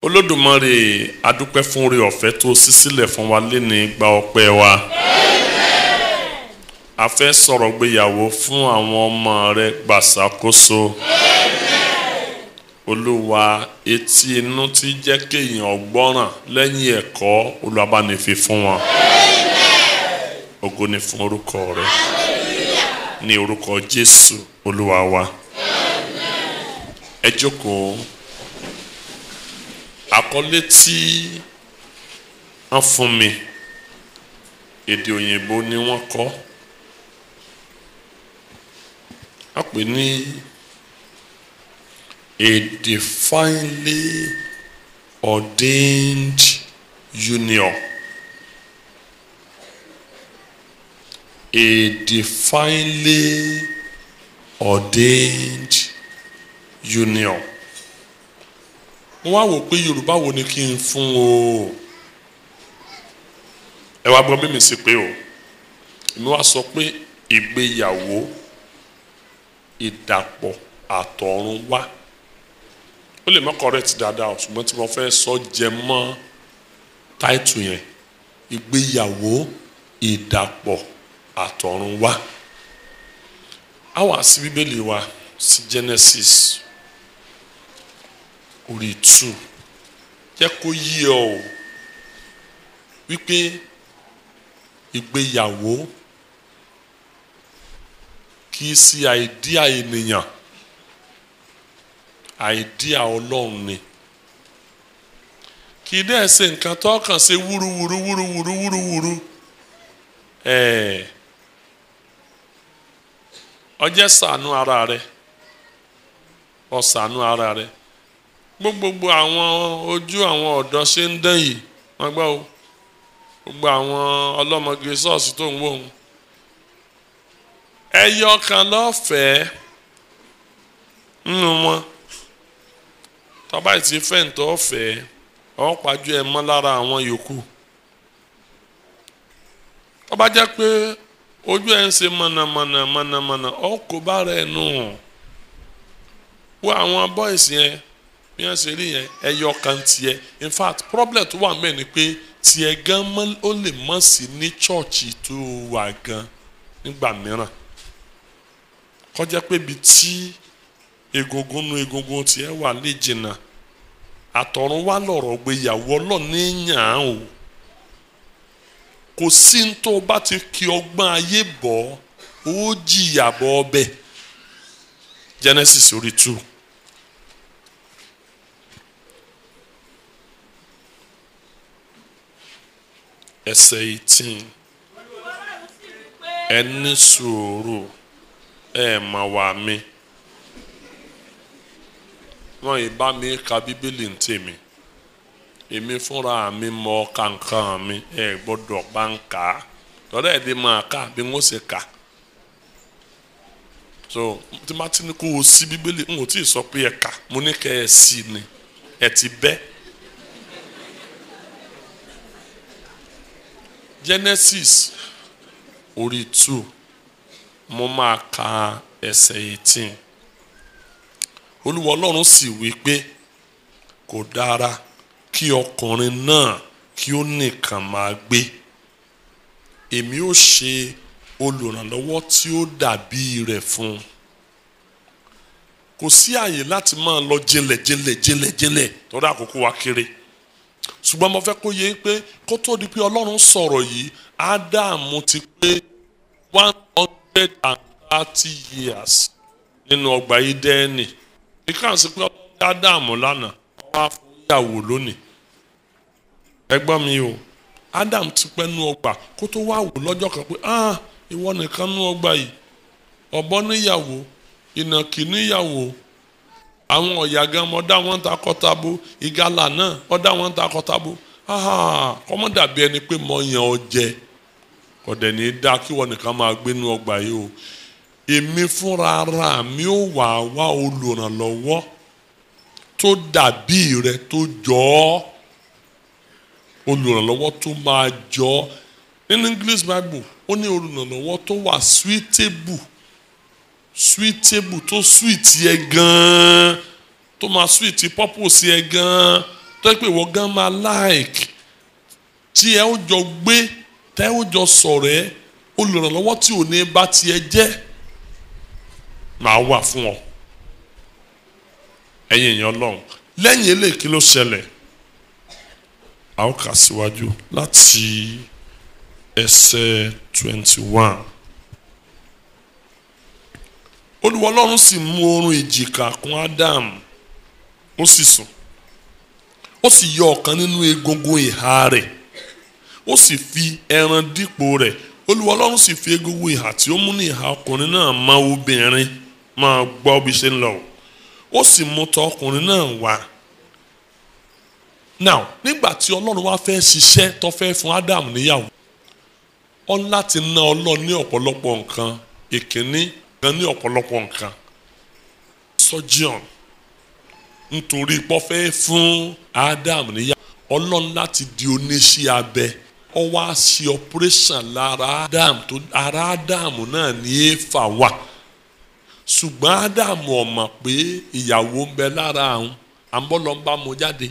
Olódùmarè adúpẹ́ fún oore ọ̀fẹ́ tó ṣí sílẹ̀ fún wa léni gba ọpẹ́ wa. A fẹ́ sọ̀rọ̀ gbéyàwó fún àwọn ọmọ rẹ gbàṣàkóso. Olúwa etí inú tí jẹ́ kéèyàn gbọ́ràn lẹ́yìn ẹ̀kọ́ Olúwa bá ní fi fún wọn. Ògo ni fún orúkọ rẹ. Ní orúkọ Jésù Olúwa wa. Ẹ jókòó. Àkọlé tí wọ́n fún mi èdè òyìnbó ni wọ́n kọ. A pè ní a divinely ordained union. A divinely ordained union. Mo wá wò pé Yorùbá wo ni kí n fún o. Ẹ wá gbọ́ bí mi sì pé o. Èmi wá sọ pé ìgbéyàwó ìdàpọ̀ àtọ̀run wá. Ó lè má correct dáadáa ṣùgbọ́n tí mo fẹ́ sọ jẹ mọ́ táìtù yẹn. Ìgbéyàwó ìdàpọ̀ àtọ̀run wá. A wá sí Bíbélì wa sí Genesis orí 2 jẹ́ kó yí ọ o wípé ìgbéyàwó kì í sí àìdíà ènìyàn, àìdíà Ọlọ́run ni. Kì í dẹ́ ṣe nǹkan tó kàn ṣe wúruwúru. Ó jẹ́ ṣàánú ara rẹ, ó ṣàánú ara rẹ. Gbogbo àwọn ojú àwọn ọ̀dọ́ ṣe ń dán yìí wọ́n gbọ́ o. Gbogbo àwọn ọlọ́mọge ṣọ́ọ̀ṣì tó ń wò ó. Ẹyọ kan lọ́fẹ̀ẹ́ nínú wọn. Tọ́ba ìtì fẹ́ǹtọ́ ọ̀fẹ́ ọ̀pájú ẹ̀ mọ́ lára àwọn yòókù. Tọ́ba jẹ́ pé ojú ẹ̀ ń ṣe mọ̀nàmọ̀nà ọkọ̀ bá rẹ̀ nù. Wo àwọn bọ́ìsì yẹn bí wọ́n ṣe rí yẹn ẹyọ kan tiẹ̀. In fact problem tó wà mẹ́rin ni pé tiẹ̀ gan ó lè mọ̀ sí ní chọ́ọ̀chì tó wà gan nígbà mìíràn. Kọjá pé ibi tí egungun tiẹ̀ wà lè jìnnà. Àtọ̀run wá lọ̀rọ̀ gbéyàwó Ọlọ́run yàn án o. Kò sí ní tó bá ti kí ọgbọ́n ayé bọ̀ ó jìyà bọ̀ ọbẹ̀. Genesis orí 2. Ẹsẹ̀ 18. Ẹ ní sùúrù ẹ mà wá mi. Wọ́n yìí bá mi ka Bíbélì ń tèmi. Èmi fúnra mi mọ kankan mi ẹ gbọ́dọ̀ bá ń kà á. Lọ́dọ̀ ẹ̀ dé máa kà bí wọ́n ṣe kà. So tí má ti ní kó o sí Bíbélì n ò tí ì sọ pé ẹ kà mo ní kẹ́ ẹ sí ni ẹ ti bẹ́. Genesis orí 2 mo máa ka ẹsẹ̀ 18. Olúwa Ọlọ́run sì wí pé kò dára kí ọkùnrin náà kí ó nìkan máa gbé. Èmi ó ṣe olùrànlọ́wọ́ tí ó dàbí rẹ̀ fún un. Kò sí àyè láti máa lọ jinlẹ̀ torí àkókò wa kéré. Ṣùgbọ́n mo fẹ́ kó yé pé kó tó di pé Ọlọ́run sọ̀rọ̀ yìí Ádámù ti pé 130 years nínú ọgbà Édẹ́nì. Ìkà sí pé Ádámù lánàá wọ́n wá fún ìyàwó lónìí. Ẹgbọ́n mi o, Ádámù ti pẹ́ nú ọgbà kó tó wá wò lọ́jọ́ kan pé ìwọ nìkan nú ọgbà yìí. Ọ̀bọ níyàwó, ìnàkí níyàwó. Àwọn ọ̀yà gan mọ́ dá wọn takọtabo, ìgalà náà ọ dá wọn takọtabo. Kọ́mọ́ dàbí ẹni pé mo yàn ọ jẹ. Kọ̀dẹ̀ ní dá kí wọ́n nìkan máa gbé nú ọgbà yìí o. Èmi fúnra ara mi ó wá olùrànlọ́wọ́ tó dàbí rẹ tó jọ ọ́. Olùrànlọ́wọ́ tó máa jọ ọ́. Nínú English Bible ó ní olùrànlọ́wọ́ tó wà suitable tó sweet yẹ gan-an tó máa sweet purpose yẹ gan-an tó yẹ pé ìwọ gan máa like tí ẹ ó jọ gbé tẹ ó jọ sọ̀rọ̀ ẹ olùrànlọ́wọ́ tí ò ní bá tiẹ̀ jẹ́ máa wà fún ọ ẹ̀yin èèyàn Ọlọ́run lẹ́yìn eléyìí kí ló ṣẹlẹ̀ a ó kà síwájú láti ẹsẹ̀ 21. Olúwa Ọlọ́run sì mú oorun ìjìká kún Ádámù ó sì sùn ó sì yọ ọ̀kan nínú egungun ìhà rẹ̀ ó sì fi ẹran dípò rẹ̀ Olúwa Ọlọ́run sì fi egungun ìhà tí ó mú ní ìhà ọkùnrin náà mọ́ obìnrin máa gbọ́ bí ṣe ń lọ ó sì mú tọ̀ ọkùnrin náà wá. Now nígbà tí Ọlọ́run wá fẹ́ ṣiṣẹ́ tó fẹ́ fún Ádámù níyàwó ó láti ná Ọlọ́run ní ọ̀pọ̀lọpọ̀ nǹkan ìkíní gan ní ọ̀pọ̀lọpọ̀ nǹkan surgeon nítorí pé ó fẹ́ fún Ádámù níyàwó Ọlọ́run láti di oníṣẹ́ abẹ ó wá ṣe operation lára Ádámù tó ara Ádámù náà ní Éfà wà ṣùgbọ́n Ádámù ò mọ̀ pé ìyàwó ń bẹ lára àwọn àbọ̀lọ́mbà mú jáde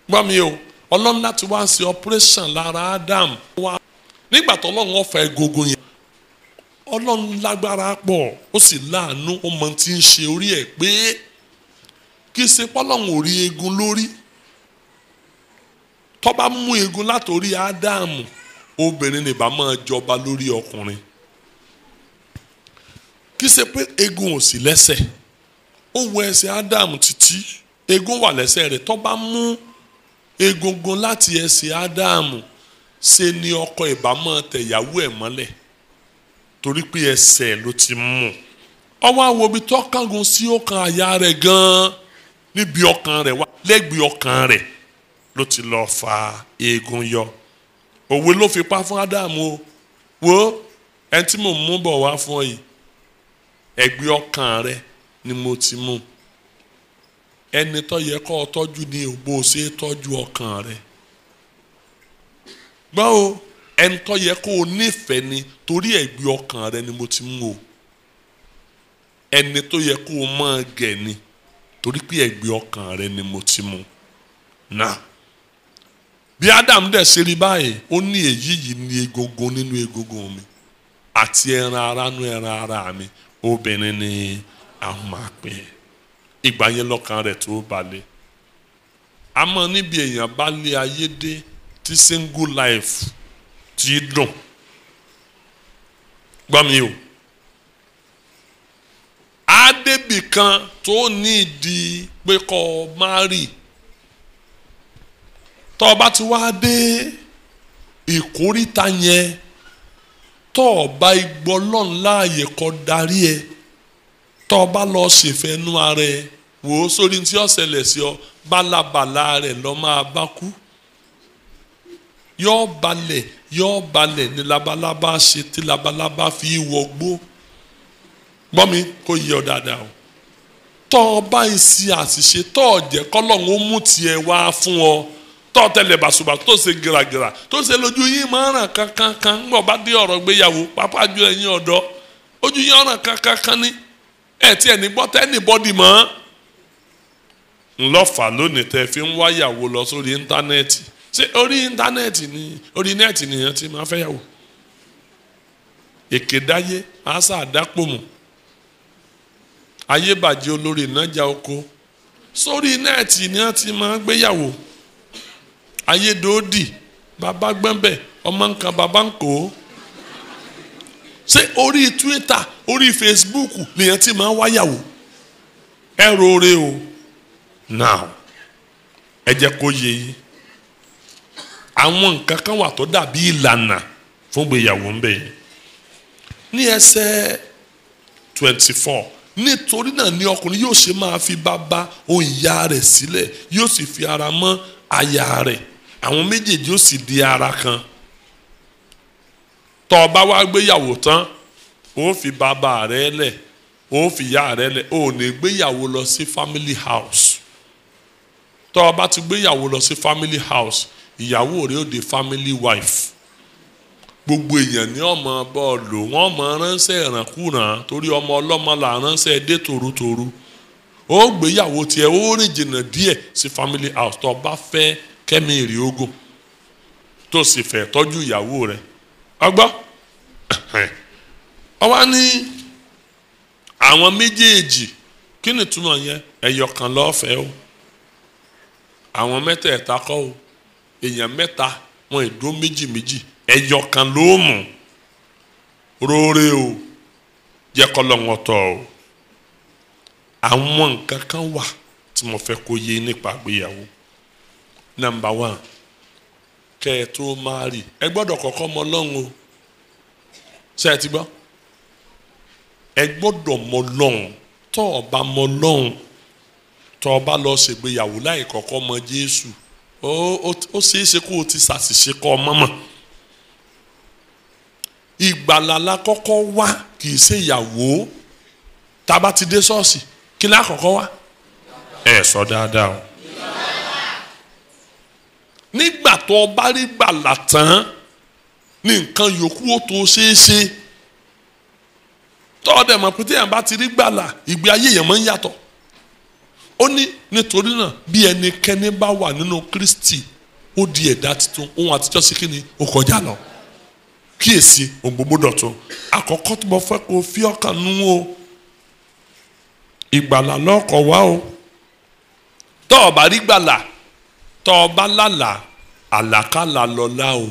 gbọ́ mi o Ọlọ́run láti wá ṣe operation lára Ádámù wá nígbà tó Ọlọ́run ọ̀fẹ́ egungun yẹn Ọlọ́run lágbára pọ̀ ó sì láàánú ó mọ tí ń ṣe orí ẹ̀ pé kì í ṣe pọ́lọ́run ò rí egun lórí tó bá mú egun látòrí Ádámù obìnrin lè bá máa jọba lórí ọkùnrin kì í ṣe pé egun ò sí lẹ́sẹ̀ ó wọ ẹsẹ̀ Ádámù títí egun wà lẹ́sẹ̀ rẹ̀ tó bá mú egungun láti ẹsẹ̀ Ádámù ṣe ni ọkọ ìbámọ́ tẹ̀yàwó ẹ̀ mọ́lẹ̀ torí pé ẹsẹ̀ ló ti mú ọwọ́ àwòbí tó kángun sí ọkàn àyà rẹ̀ gan-an níbi ọkàn rẹ̀ wá lẹ́gbẹ̀ẹ́ ọkàn rẹ̀ ló ti lọ fa eegun yọ òwe ló fi pa fún Ádámù o wo ẹni tí mo mú bọ̀ wá fún ọ yìí ẹgbẹ́ ọkàn rẹ̀ ni mo ti mú ẹni tó yẹ kó o tọ́jú ní bó o ṣe tọ́jú ọkàn rẹ̀ gbọ́ o ẹni tó yẹ kó o nífẹ̀ẹ́ ni torí ẹgbẹ́ ọkàn rẹ̀ ni mo ti mú o ẹni tó yẹ kó o máa gẹ̀ ni torí pé ẹgbẹ́ ọkàn rẹ̀ ni mo ti mú náà bí Ádámù dẹ̀ ṣe rí báyìí ó ní èyí yìí ní egungun nínú egungun mi àti ẹran ara nú ẹran ara mi obìnrin ni àwọn máa pè é ìgbà yẹn lọ́kàn rẹ̀ tó balẹ̀ àmọ́ níbi èèyàn bá lé ayé dé tí single life ti dùn gbọ́ mi o á débì kan tó ní ìdí pé kó marry tó bá ti wá dé ìkóríta yẹn tó bá igbó lọ́n láàyè kó darí ẹ tó bá lọ ṣèfẹ́nu ara ẹ wò ó sórí tí ó ṣẹlẹ̀ sí ọ bálabàlà rẹ̀ lọ́ máa bá kú yóò balẹ̀ ní labalábá ṣe tí labalábá fi wọgbó gbọ́ mi kó yẹ ọ dáadáa o tó bá ìsì àṣìṣe tó jẹ́ kọ́lọ́hún ó mú tiẹ̀ wá fún ọ tó tẹ̀lé bàṣubà tó ṣe gíragíra tó ṣe lójú yín máa ràn kankan ń bọ̀ bá dé ọ̀rọ̀ gbéyàwó pápá ju ẹ̀yin ọ̀dọ́ ojú yín ọ̀ràn kankan ní ẹ̀ tí ẹ̀ ní gbọ́ tẹ́ ní bọ́dì mọ́ ńlọ́fà lónìí tẹ́ fi ń wáyàwó lọ sórí íńtánẹ́ẹ̀tì ṣé orí íńtánẹ́ẹ̀tì ni orí nẹ́ẹ̀tì nìyẹn ti máa fẹ́ yàwó èké dáyé àṣà àdápòmù ayé bàjẹ́ olórí ìnájà oko sórí nẹ́ẹ̀tì ni wọ́n ti máa gbéyàwó ayé dòódì bàbá gbẹ́ńbẹ̀ ọmọ nǹkan bàbá ń kó ṣé orí Twitter orí Facebook nìyẹn ti máa wáyàwó ẹ rọre o now ẹ jẹ́ kó yé yín àwọn nǹkan kan wà tó dàbí ìlànà fún ìgbéyàwó ń bẹ yẹn ní ẹsẹ̀ 24 nítorí náà ni ọkùnrin yóò ṣe máa fi bàbá òun ìyá rẹ̀ sílẹ̀ yóò sì fi ara mọ́ aya rẹ̀ àwọn méjèèjì yóò sì di ara kan tó o bá wá gbéyàwó tán ó fi bàbá rẹ̀ lẹ̀ ó fi ìyá rẹ̀ lẹ̀ ó ní gbéyàwó lọ sí family house tó o bá ti gbéyàwó lọ sí family house ìyàwó rẹ̀ ó di family wife gbogbo èèyàn ní ọmọ bọ́ọ̀lù wọn mọ ránṣẹ́ ìrànkúràn torí ọmọ ọlọ́mọ là ránṣẹ́ dé tòrútòrú ó gbéyàwó tiẹ̀ ó rìn jìnnà díẹ̀ sí family house tó bá fẹ́ kẹ́mi èrè ogun tó sì fẹ́ tọ́jú ìyàwó rẹ̀ ọgbọ́ ọwá ní àwọn méjèèjì kí ni túmọ̀ yẹn ẹyọ kan lọ́fẹ̀ẹ́ o àwọn mẹ́tẹ̀ẹ̀ta kọ́ o èèyàn mẹ́ta wọn ìdó méjì ẹyọ kan ló mú róore o jẹ́ kọ́ lọ́wọ́ tọ́ o àwọn nǹkan kan wà tí mo fẹ́ kó yé nípa ìgbéyàwó. Number 1, kẹ́ ẹ tó máa rí ẹ gbọ́dọ̀ kọ́kọ́ mọ Ọlọ́run o ṣé ẹ ti gbọ́ ẹ gbọ́dọ̀ mọ Ọlọ́run tó o bá mọ Ọlọ́run tó o bá lọ ṣègbéyàwó láì kọ́kọ́ mọ Jésù ó ṣeé ṣe kó o ti ṣàṣìṣe kọ́ ọ mọ́mọ́. Ìgbàlà la kọ́kọ́ wá kì í ṣe ìyàwó tá a bá ti dé ṣọ́ọ̀ṣì kí la kọ́kọ́ wá ẹ sọ dáadáa o. Nígbà tó o bá rí gbàlà tán ní nǹkan yòókù ó tó ṣeé ṣe tó o dẹ̀ mọ̀ pé téèyàn bá ti rí gbàlà ìgbé ayé yẹn máa ń yàtọ̀. Ó ní nítorí náà bí ẹnikẹ́ni bá wà nínú Kristi ó di ẹ̀dá tuntun ohun àtijọ́ sí kí ni ó kọjá lọ kíyèsí ohun gbogbo dọ̀tun. Àkọ́kọ́ tí mo fẹ́ kó o fi ọkàn nú o ìgbàlà lọ́kọ̀ wá o tó o bá rí gbàlà tó o bá lálàá àlàkálà lọ́lá o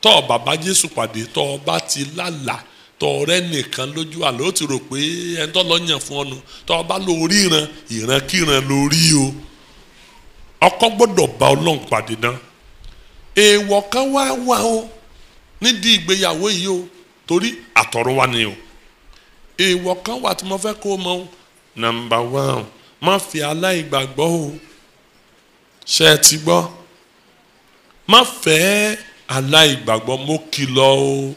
tó o bá bá Jésù pàdé tó o bá ti lálàá tó o rẹ́ nìkan lójú àlọ́ ó ti rò pé ẹni tó lọ yàn fún ọ nù tó o bá lọ orí ìrankíran lórí o ọkọ gbọ́dọ̀ bá Ọlọ́run pàdé náà. Èèwọ̀ kan wá o nídìí ìgbéyàwó yìí o torí àtọ̀run wá ni o. Èèwọ̀ kan wà tí mo fẹ́ kó o mọ̀ o. Number 1, má fi aláìgbàgbọ́ o ṣé ẹ ti gbọ́ má fẹ́ aláìgbàgbọ́ mo kìlọ̀ o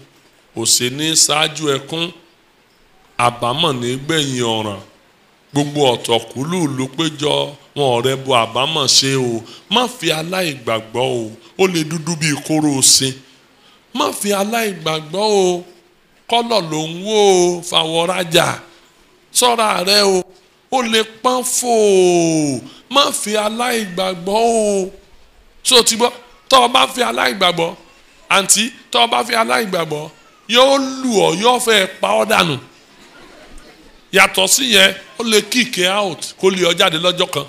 òsè ní ṣáájú ẹkún àbámọ̀ ní gbẹ̀yìn ọ̀ràn gbogbo ọ̀tọ̀kùlù ló péjọ wọn ọ̀rẹ́ bo àbámọ̀ ṣe o má fi aláìgbàgbọ́ o ó lè dúdú bíi kóró sin má fi aláìgbàgbọ́ o kọ́lọ̀ ló ń wò ó fàwọ̀rajà sọ́ra rẹ o ó lè pọ́n fò má fi aláìgbàgbọ́ o tó ti gbọ́ tó o bá fi aláìgbàgbọ́ àǹtí tó o bá fi aláìgbàgbọ́ yóò lù ọ́ yóò fẹ́ pa ọ́ dànù yàtọ̀ sí yẹn ó lè kick out kó lè ọ jáde lọ́jọ́ kan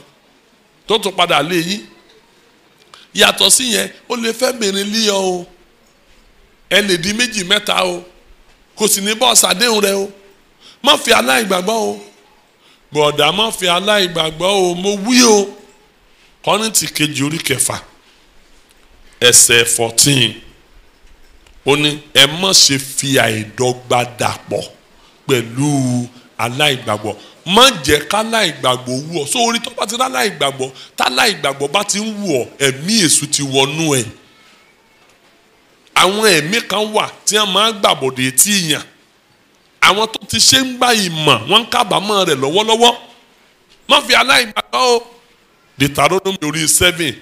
tó tún padà lé yín yàtọ̀ sí yẹn ó lè fẹ́ bìnrin lé ọ o ẹ lè di méjì mẹ́ta o kò sì ní bọ́ ṣàdéhùn rẹ o má fi aláìgbàgbọ́ o bọ̀dà má fi aláìgbàgbọ́ o mo wí o Kọ́ríńtì kejì orí 6 ẹsẹ̀ 14 ó ní ẹ má ṣe fi àìdọ́gba dàpọ̀ pẹ̀lú aláìgbàgbọ́ má jẹ́ káláìgbàgbọ́ wù ọ́ sórí tó bá ti ráláìgbàgbọ́ táláìgbàgbọ́ bá ti ń wù ọ́ ẹ̀mí èṣù ti wọnú ẹ̀ àwọn ẹ̀mí kan wà tí wọ́n máa ń gbàbọ̀dé tí yàn àwọn tó ti ṣe ń gbà ìmọ̀ wọ́n ń kábàámọ̀ rẹ̀ lọ́wọ́lọ́wọ́ má fi aláìgbàgbọ́ o Deuteronomy orí 7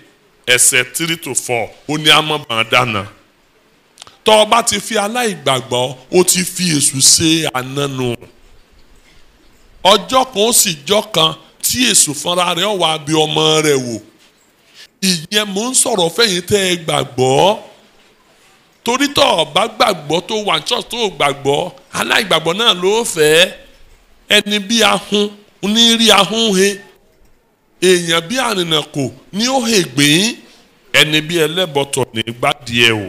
ẹsẹ̀ 3 to 4 ó ní amọ̀bàn dáná tó o bá ti fi aláìgbàgbọ́ ó ti fi èṣù ṣe ànánu ọjọ́ kan ó sì jọ́ kan tí èṣù fúnra rẹ̀ wá bí ọmọ rẹ̀ wò ìyẹn mò ń sọ̀rọ̀ fẹ́yìn tẹ́ ẹ gbàgbọ́ torí tó o bá gbàgbọ́ tó wà ní ṣọ́ọ̀ṣì tó o gbàgbọ́ aláìgbàgbọ́ náà ló fẹ́ ẹni bí ahun ní rí ahun he èèyàn bí àrìnàkò ní ó hè gbìn ẹni bí ẹlẹ́bọ̀tọ̀ ní gbádìẹ o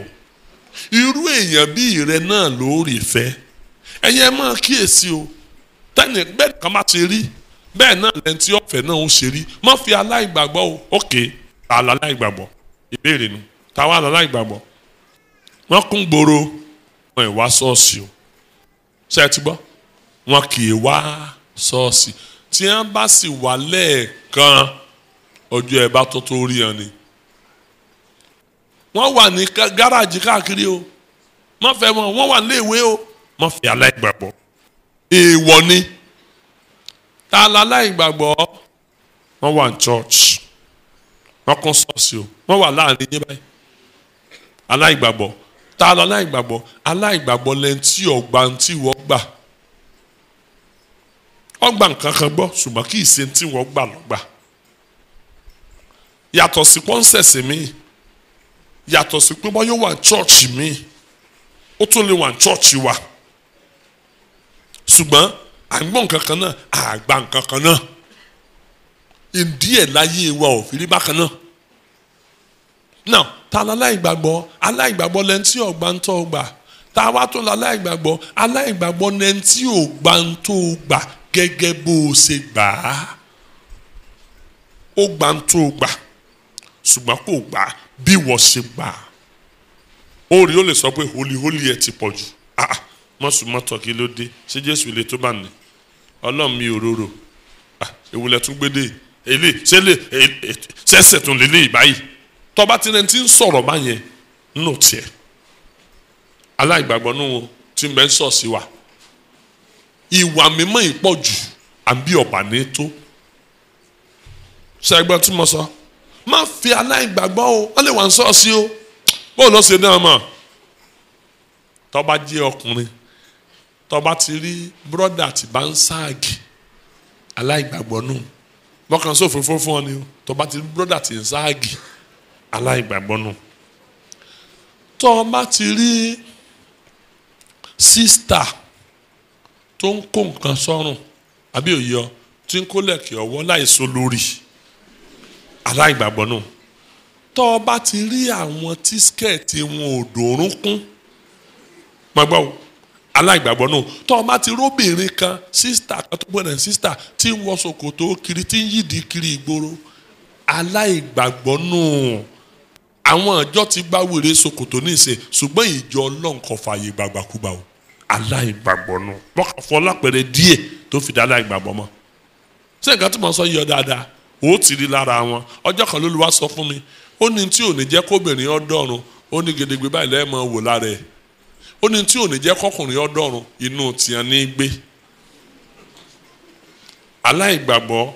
irú èèyàn bí ìrẹ náà ló rí fẹ́ ẹ̀yẹ máa kíyèsí o tẹ́nì bẹ́ẹ̀ kan má ti rí bẹ́ẹ̀ náà lẹ́ni tí ọ̀fẹ́ náà ó ṣe rí má fi aláìgbàgbọ́ o ókè àlà aláìgbàgbọ́ ìbéèrè nu táwa àlà aláìgbàgbọ́ wọ́n kún gbòòrò wọn ì wá ṣọ́ọ̀ṣì o ṣé ẹ ti gbọ́ wọn kì í wá ṣọ́ọ̀ṣì tí wọ́n bá sì wà lẹ́ẹ̀kan ọjọ́ ẹ̀ bá tó tó rí ẹ ni wọ́n wà ní gáràjì káàkiri o má fẹ́ wọn wọ́n wà léèwé o má fi aláìgbàgbọ́ èèwọ̀ ni ta la aláìgbàgbọ́ wọ́n wà ní church wọ́n kún ṣọ́ọ̀ṣì o wọ́n wà láàrin yín báyìí aláìgbàgbọ́ ta la aláìgbàgbọ́ aláìgbàgbọ́ lẹ́ni tí ọ̀gbà tí wọ́n gbà ọgbà nǹkan kan gbọ́ ṣùgbọ́n kì í ṣe tí wọ́n gbà lọ́gbà. Yàtọ̀ sí pọ́ńsẹ̀sì mi, yàtọ̀ sí pé wọ́n yóò wà chọ́ọ̀chì mi, ó tún lè wà chọ́ọ̀chì wa. Ṣùgbọ́n àgbọ̀n nǹkan kan náà, àgbà nǹkan kan náà. Ìdí ẹ̀ láyé wa ò fi rí bákan náà. Now, ta l'aláìgbàgbọ́? Aláìgbàgbọ́ lẹ́ni tí ọ̀gbà ń tọ́ gbà. Ta wá tó l'aláìgbàgbọ́? Aláìgbàgbọ́ lẹ́ni tí ọ̀gbà ń tó gbà gẹ́gẹ́ bó o ṣe gbà á. Ó gbà ń tó gbà ṣùgbọ́n kò gbà bí wọ́n ṣe gbà á. Ó rí ó lè sọ pé holy ẹ̀ ti pọ̀ jù. Mọ́sùmọ́tọ̀ kí ló dé? Ṣé Jésù ilé tó bá ní? Ọlọ́run mi òróró. Ewúlẹ̀ tún gbé dé. Èlé ṣẹ̀ṣẹ̀ tún lélẹ̀ ìbáyìí. Tọ́ba tí ẹni tí ń sọ̀rọ̀ báyẹn nù tiẹ̀. Aláìgbàgbọ́ nù tí ń bẹ ń sọ̀ sí wa. Ìwà mímọ́ ìpọ̀ jù àbí ọ̀bà ní tó. Ṣé ẹgbẹ́ tí mo sọ? Má fi aláìgbàgbọ́ o, wọ́n lè wà ń sọ̀ sí o. Bó ló ṣe náà mọ̀? Tọ́ba jẹ́ ọkùnrin, tọ́ba ti rí bírọ́dà tí bá ń sáàgì, aláìgbàgbọ́ nù. Bọ́kàn sófófó fún ọ ni o. Tọ́ba ti rí bírọ́dà tí ń sáàgì, aláìgbàgbọ́ nù. Tọ́ba ti rí sísítà tó ń kó nǹkan sọ́rùn àbí òye ọ tí ń kó lẹ̀kẹ̀ ọwọ́ láìsọ lórí, aláìgbàgbọ́ nù. Tọ́ba ti rí àwọn tí skẹ́ẹ̀tì wọn ò dòrún kún, gbàgbọ́ o, aláìgbàgbọ́ nù. Tọ́ba ti róbìnrin kan sísítà kan tó gbọ́dọ̀ sísítà tí ń wọ ṣòkòtò kiri tí ń yídìí kiri ìgboro, aláìgbàgbọ́ nù. Àwọn ìjọ ti bá wèrè ṣòkòtò ní ìsìn ṣùgbọ́n ìjọ Ọlọ́run kò fààyè gbàgbàkúgbà o, aláìgbàgbọ́ nù. Bọ́kà fọ́ lápẹ̀rẹ̀ díẹ̀ tó fi dá aláìgbàgbọ́ mọ́. Ṣé nǹkan tí mo sọ yọ dáadáa? Ó ti rí lára wọn. Ọjọ́ kan l'Olúwa sọ fún mi, ó ní tí ò ní jẹ́ kóbìnrin ọdọ́run, ó ní gedegbe báyìí lẹ́ẹ̀ mọ́ wò lára ẹ̀. Ó ní tí ò ní jẹ́ kọkùnrin ọdọ́run, inú tiẹ̀ ní gbé. Aláìgbàgbọ́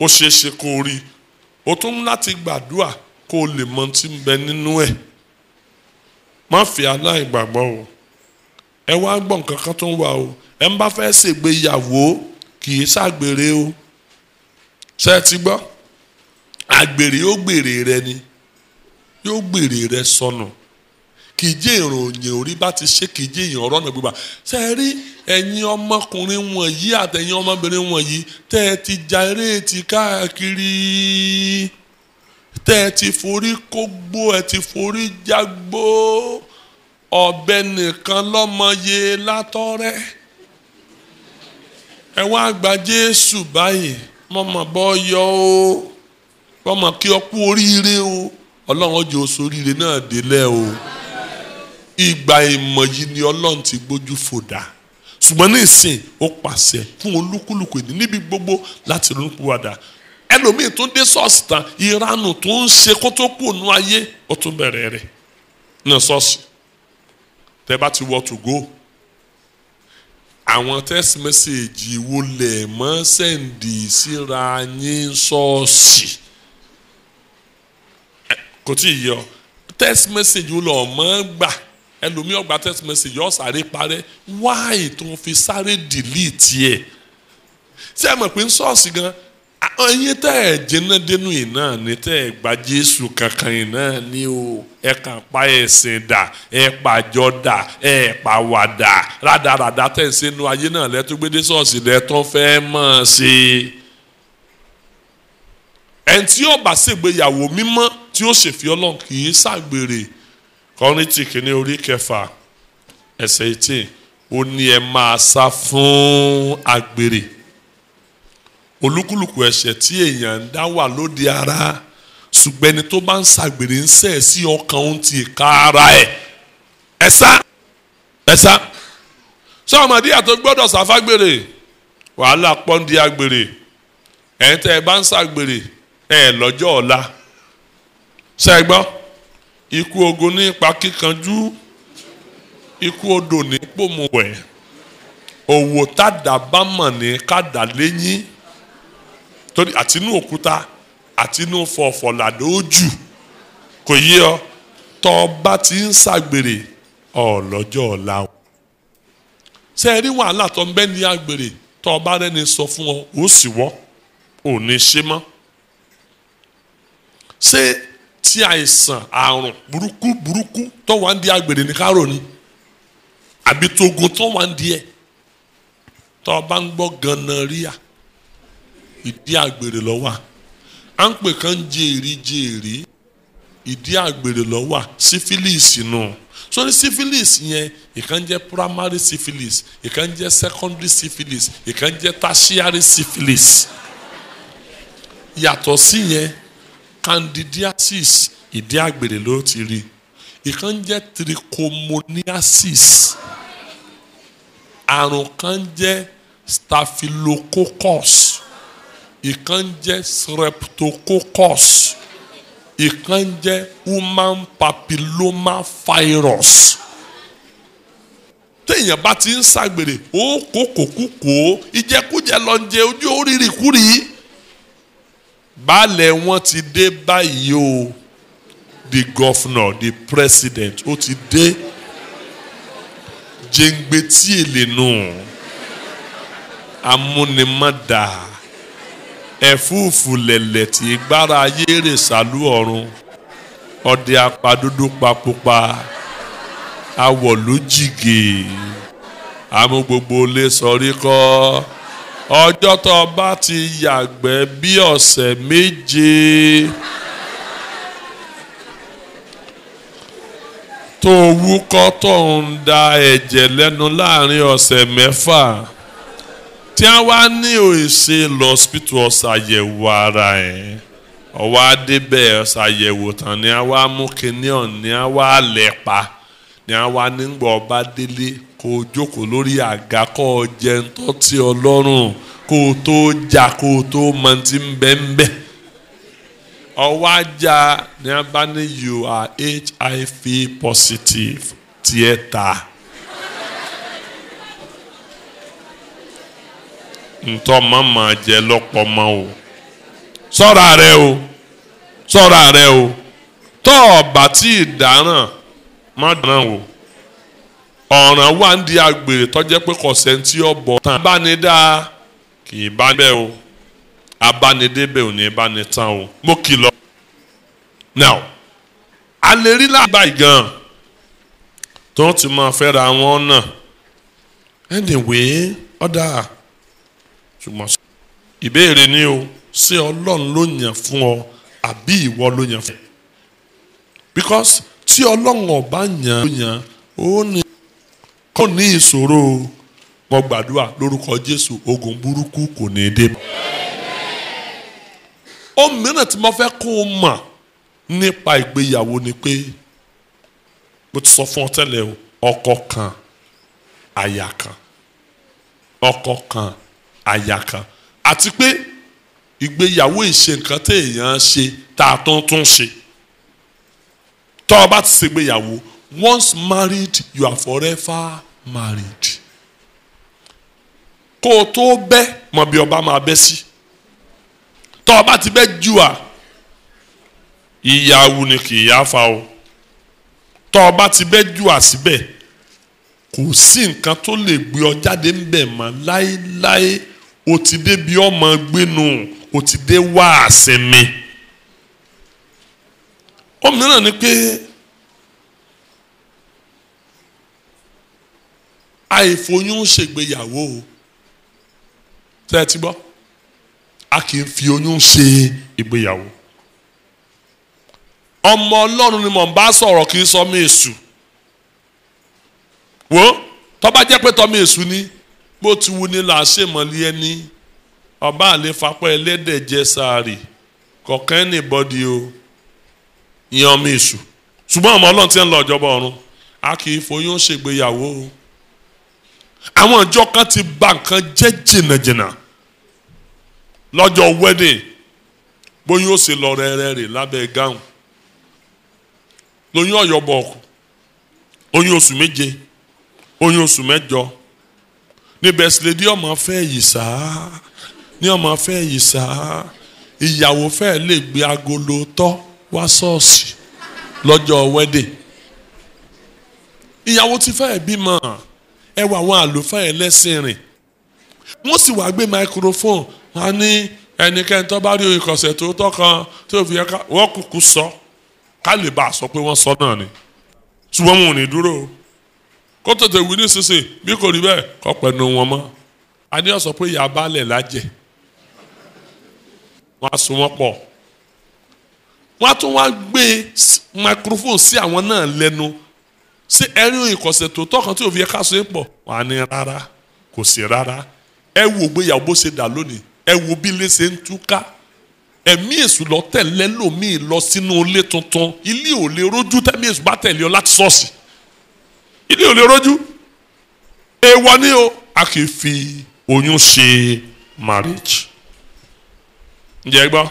ó ṣeé ṣe kó rí, ó tún láti gbàdúrà kó o lè mọ tí ń bẹ nínú ẹ̀. Má fi aláìgbàgbọ́ o. Ẹ wá gbọ́ nǹkan kan tó ń wà o. Ẹ ń bá fẹ́ ṣègbéyàwó kì í ṣàgbèrè o. Ṣé ẹ ti gbọ́? Àgbèrè yóò gbèrè rẹ ni, yóò gbèrè rẹ sọnù. Kì í jẹ́ ìròyìn orí bá ti ṣe, kì í jẹ́ ìyàn ọ̀rọ̀ náà gbígbà. Ṣé ẹ rí ẹ̀yin ọmọkùnrin wọ̀nyí àtẹ̀yin ọmọbìnrin wọ̀nyí tẹ́ ẹ ti ja eré ti káàkiri, tẹ́ ẹ ti forí kógbó, ẹ ti forí jágbó, ọ̀bẹ nìkan lọ́mọye látọ́rẹ́. Ẹ wá gba Jésù báyìí, mọ̀mọ́ bọ́ yọ o, mọ̀mọ́ kí ọ kú oríire o, Ọlọ́run ọjọ́ oṣù oríire náà délẹ̀ o. Ìgbà ìmọ̀ yìí ni Ọlọ́run ti gbójú fòdà. Ṣùgbọ́n ní ìsìn ó pàṣẹ fún olúkúlùkù èdè níbi gbogbo láti ronúpìwàdà. Ẹlòmíì tó dé ṣọ́ọ̀ṣì tán, ìranù tó ń ṣe kó tó kù nú ayé ó tún bẹ̀rẹ̀ rẹ̀ ní ṣọ́ọ̀ṣì. Tẹ́ bá ti wọ to go, àwọn text message wo lẹ̀ mọ́ sẹ́ǹdì síra yín ṣọ́ọ̀ṣì. Kò tí ì yọ text message wo lọ mọ́ gbà. Ẹlòmíì ó gba text message yóò sáré parẹ́. Why tó fi sáré delete ẹ̀? Ṣé ẹ mọ̀ pé ń ṣọ́ọ̀ṣì gan ẹ̀yin tẹ́ ẹ̀ jẹ́nà dénú yìí náà ni tẹ́ ẹ̀ gba Jésù kankan yìí náà ni o. Ẹ kàn pa ẹ̀sìn dà, ẹ pàjọ dà, ẹ pàwàdà, rádaràdà tẹ̀ ń sẹ́nu ayé náà lẹ́tọ́ gbé dé ṣọ́ọ̀ṣì lẹ́tọ́ fẹ́ mọ̀ ṣe. Ẹni tí yóò bá ṣègbéyàwó mímọ́ tí ó ṣèfi Ọlọ́run kì í ṣàgbèrè. Kọ́ríńtì kìíní orí 6 ẹsẹ̀ 18 ó ní ẹ máa sá fún àgbèrè. Olúkúlùkù ẹ̀ṣẹ̀ tí èèyàn ń dá wà lóde ara, ṣùgbọ́n ẹni tó bá ń ṣàgbèrè ń ṣẹ̀ sí ọkàn òun ti ká ara ẹ̀. Ẹ̀sà ṣé ọmọdé àti gbọ́dọ̀ ṣàfàgbèrè? Wàhálà pọ́ńdì àgbèrè. Ẹ̀yin tẹ́ ẹ bá ń ṣàgbèrè ẹ̀ lọ́jọ́ ọ̀la. Ṣé ẹ gbọ́? Ikú ogun ní ipa kíkanjú, ikú odò ní pòmùwẹ̀, òwò tàdá bá mọ̀ ní kàdá lẹ́yìn, torí àtinú òkúta àtinú fọ̀fọ̀ làdó jù. Kò yé ọ, tọ́ bá ti ń ṣàgbèrè lọ́jọ́ ọ̀la o. Ṣé ẹ rí wàhálà tó ń bẹ ní àgbèrè? tó bá rẹ́ni sọ fún ọ ó sì wọ́ ò ní ṣe mọ́. ṣé tí àìsàn àrùn burúkú tó wà ń di àgbèrè ní kárò ni àbí togun tó wà ń di ẹ̀ tó bá ń gbọ́ gonorrhea ìdí àgbèrè ló wà. à ń pè kán jèrè ìdí àgbèrè ló wà. syphilis nù. So the syphilis yẹn ìkan jẹ́ primary syphilis, ìkan jẹ́ secondary syphilis, ìkan jẹ́ tertiary syphilis. Yàtọ̀ sí yẹn candidiasis ìdí àgbèrè ló ti rí. Ìkan jẹ́ trichomoniasis. Àrùn kan jẹ́ staphylococcus. Ìkan jẹ́ streptococcus. Ìkan jẹ́ human papilloma virus. Téèyàn bá ti ń ṣàgbèrè ó kókòkúkò ìjẹkújẹ lọ ń jẹ ojú oríire kúrì. Baálẹ̀ wọn ti dé báyìí o. The governor, the president ó ti dé. Jẹ́ngbẹ́tì èlé nù. Amúnimọ́dà. Ẹ̀fúùfù lẹ̀lẹ̀ tí gbára ayé rè sálú ọ̀run. Ọdẹ apadúdú papupa. Awọ̀ ló jìgè. Àmú gbogbo lè sọrí kọ́. Ọjọ́ tó bá ti yàgbẹ́ bí ọ̀sẹ̀ méje. Tó wúkọ́ tó ń da ẹ̀jẹ̀ lẹ́nu láàrin ọ̀sẹ̀ mẹ́fà. Tí a wá ní òṣè lọ hospital ọ̀ṣàyẹ̀wò ara ẹ̀ ọwọ́ adébẹ̀ ọ̀ṣàyẹ̀wò tán ni a wá mú kinní ọ̀n ni a wá lẹ́pa ni a wá nígbà ọba délé kó o jókòó lórí àga kó o jẹun tó ti ọlọ́run kó o tó jà kó o tó mọ ti ń bẹ́. Ọwọ́ ajá ni a bá ní you are HIV positive tiẹ̀ ta. Ntọ́ màmá jẹ lọ́pọ̀ mọ́ o. Ṣọ́ra rẹ o. Tọ́ ọ̀bà tí ìdáràn má dáràn o. Ọ̀ràn wà ń di àgbèrè tọ́jẹ́ pé kọ̀sẹ́ntì ọ̀bọ̀ tán. Abánidá kì í bá bẹ́ẹ̀ o. Abánidébẹ̀ ò ní bá ní tán o. Mo kìlọ̀. Now, a lè rí lábàá ìgàn tó ti máa fẹ́ra wọn náà. Anyway, ọ̀dà. Ṣùgbọ́n ìbéèrè ni o ṣé Ọlọ́run ló yàn fún ọ àbí ìwọ ló yàn fún. Because tí Ọlọ́run ọba yàn ó ní kò ní ìṣòro mo gbàdúrà lórúkọ Jésù ogun burúkú kò ní dé. Ó mìíràn tí mo fẹ́ kó o mọ̀ nípa ìgbéyàwó ni pé mo ti sọ fún ọ tẹ́lẹ̀ o ọkọ kan aya kan ọkọ kan aya kan àti pé ìgbéyàwó ìṣe nǹkan téèyàn ṣe tá a tún ṣe tó o bá ti ṣègbéyàwó once married you are forever married. Kó o tó bẹ́ mọ̀ bí ọba máa bẹ́ sí tó o bá ti bẹ́ jù à ìyàwó ni kì í yá fa o tó o bá ti bẹ́ jù à síbẹ̀ kò sí nǹkan tó lè gbé ọ jáde ń bẹ̀ mọ́ láéláé. O ti dé bí ọmọ gbénu o ti dé wá àsinmi. Ó mìíràn ni pé àìfoyún ṣègbéyàwó o tẹ́ ẹ ti gbọ́ a kì í fi oyún ṣe ìgbéyàwó. Ọmọ Ọlọ́run ni mò ń bá sọ̀rọ̀ kì í sọ mí èṣù. Wo tó bá jẹ́ pé tọ́mí èṣù ni bó ti wu ni là á ṣèmọ̀lẹ́ ẹni ọba àlefapẹ́ ẹlẹ́dẹ̀ jẹ́ sáárì kọ̀ọ̀kan anybody o ìyẹn ọmọ èṣù. Ṣùgbọ́n ọmọ Ọlọ́run ti ń lọ ìjọba ọ̀run a kì í foyún ṣègbéyàwó o. Àwọn ìjọ kan ti bà nǹkan jẹ́ jìnnàjìnnà lọ́jọ́ wedding bóyá ó ṣe lọ rẹ́rẹ́ lábẹ́ gáhùn lóyún ọ̀yọ́bọ̀ ọkù oyún oṣù méje oyún oṣù mẹ́jọ níbẹ̀ sílẹ̀ ní ọmọ fẹ́ yìí sáá ní ọmọ fẹ́ yìí sáá ìyàwó fẹ́ lè gbé agolo tọ́ wá ṣọ́ọ̀ṣì lọ́jọ́ wedding. Ìyàwó ti fẹ́ bímọ ẹ wà àwọn àlùfáà ẹlẹ́sìn rìn wọ́n sì wá gbé microphone wọn ní ẹnikẹ́ni tó bá rí ìkọ̀sẹ̀ tó tọ́ kan tó fi ẹ̀ka wọ́n kúkú sọ ká lè bá a sọ pé wọ́n sọ náà ni ṣùgbọ́n wọn ò ní dúró kó tètè wí ní sísè bí kò rí bẹ́ẹ̀ kọ́ pẹ̀lú wọn mọ́ adéyọ̀ sọ pé ìyá balẹ̀ lájẹ̀ wọ́n á so wọ́n pọ̀ wọ́n á tún wá gbé microphone sí àwọn náà lẹ́nu sí ẹ̀rí ìkọ̀sẹ̀ tó tọ́ kan tí òfin ẹ̀ka so é pọ̀ wọ́n á ní rárá kò sí rárá ẹ wo gbéyàwó bó ṣe dà lónìí ẹ wo bí ilé ṣe ń túká ẹ̀mí èṣù lọ tẹ̀lé lòmíì lọ sínú ilé tuntun ilé ò lè rójú tẹ̀mí èṣù bá tẹ̀lé ọ láti ṣọ́ọ̀ṣì ilé ò lè rójú èèwọ̀ ni o a kì í fi oyún ṣe marriage ǹjẹ́ gbọ́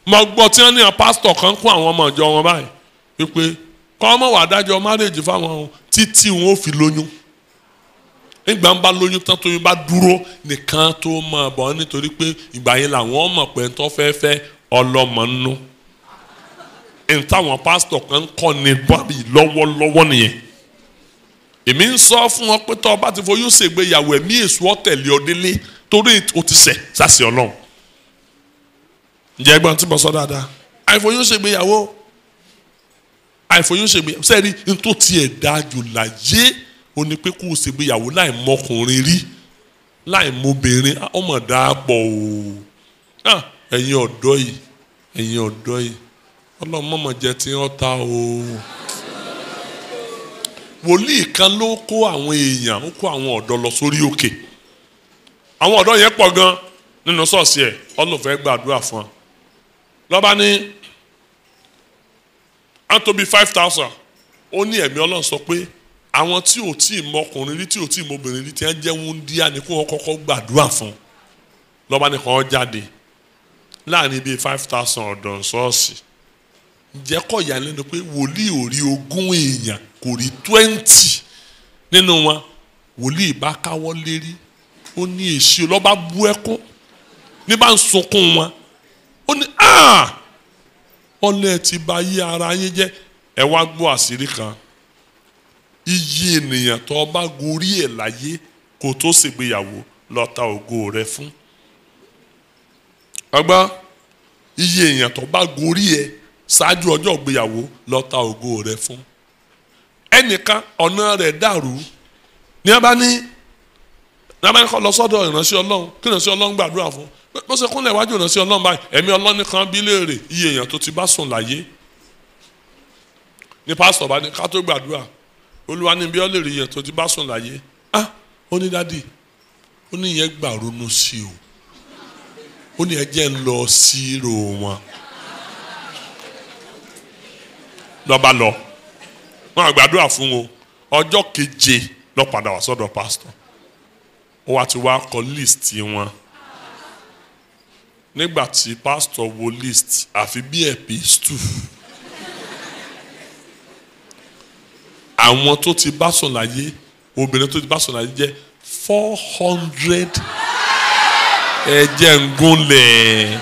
mo gbọ́ tí wọ́n ní pásítọ̀ kan kún àwọn ọmọ ìjọ wọn báyìí wípé kọ́ ọmọ wà dájọ́ marriage fáwọn títí wọn ò fi lóyún nígbà ń bá lóyún tán tóyún bá dúró nìkan tó máa bọ̀ nítorí pé ìgbà yẹn làwọn mọ̀ pé tó fẹ́ fẹ́ ọlọ́mọ nínú ní táwọn pásítọ̀ kan ń kọ́ ní bábí lọ́wọ́lọ́wọ́ nìyẹn èmi ń sọ fún wọn pé tó o bá ti foyún ṣègbéyàwó ẹ̀mí èṣù ọ̀tẹ̀lé ọdẹ́lé torí o ti ṣẹ̀ sásì ọlọ́run ǹjẹ́ ẹgbọ́n tí mo sọ dáadáa àìfoyún ṣègbéyàwó sẹ́ẹ̀rí ní tó tiẹ̀ dáa jù láyé ó ní pé kó o ṣègbéyàwó láì mọkùnrin rí láì mọbìnrin ọmọ dàpọ̀ o ẹ̀yin ọ̀dọ́ yìí ọlọ́run mọ̀mọ́ jẹ́ tí wọ́n ta o wòlíì kan ló kó àwọn èèyàn ó kó àwọn ọ̀dọ́ lọ sórí òkè àwọn ọ̀dọ́ yẹn pọ̀ gan nínú ṣọ́ọ̀ṣì ẹ̀ ọlọ́fẹ́ gbàdúrà fún ọ lọ́ba ní àtòbí 5,000 ó ní ẹ̀mí ọlọ́run sọ pé àwọn tí ò tí ì mọkùnrin rí tí ò tí ì mọbìnrin rí tí wọ́n jẹ́ wúndíá ni kó wọ́n kọ́kọ́ gbàdúrà fún lọ́ba ní kàn án jáde láàrin bíi 5,000 ọ̀dọ́ ṣọ́ọ̀ṣì ǹjẹ́ kọ́ ìyàlẹ́nu pé wòlíì ò rí 20 èèyàn kò rí 20 nínú wọn wòlíì bá káwọ́ lérí ó ní èsì lọ́ba bú ẹkún ní bá ń sunkún wọn ó ní ọlẹ́ ti bà yí ara yín jẹ́ ẹ wá gbọ́ àṣírí kan iye ènìyàn tó bá gorí ẹ̀ láyé kó tó ṣègbéyàwó lọ ta ògo rẹ fún ọgbọ́n iye èèyàn tó bá gorí ẹ̀ ṣáájú ọjọ́ ìgbéyàwó lọ ta ògo rẹ fún ẹnìkan ọ̀nà rẹ̀ dàrú ní abá ní kọ́ lọ sọ́dọ̀ ìránṣẹ́ ọlọ́run kí ìránṣẹ́ ọlọ́run gbàdúrà fún bó ṣe kúnlẹ̀ wájú ìránṣẹ́ ọlọ́run báyìí ẹ̀mí ọlọ́run kan bí léèrè iye èèyàn tó ti bá sùn láyé ní pásítọ̀ bá ní ká tó gbàdúrà olúwa ní bí ọ lè rí iye tó ti bá sùn láyé ó ní dádì ó ní ìyẹn gbà ronú sí o ó ní ẹjẹ́ ń lọ sírò wọn lọ́ba lọ wọn àgbàdúrà fún o ọjọ́ keje lọ padà wá sọ́dọ̀ pásítọ̀ ó wá ti wá kọ list wọn nígbà tí pásítọ̀ wo list àfi bí epistle àwọn tó ti bá sùn láyé obìnrin tó ti bá sùn láyé jẹ́ 400 ẹ̀jẹ̀ ń gúnlẹ̀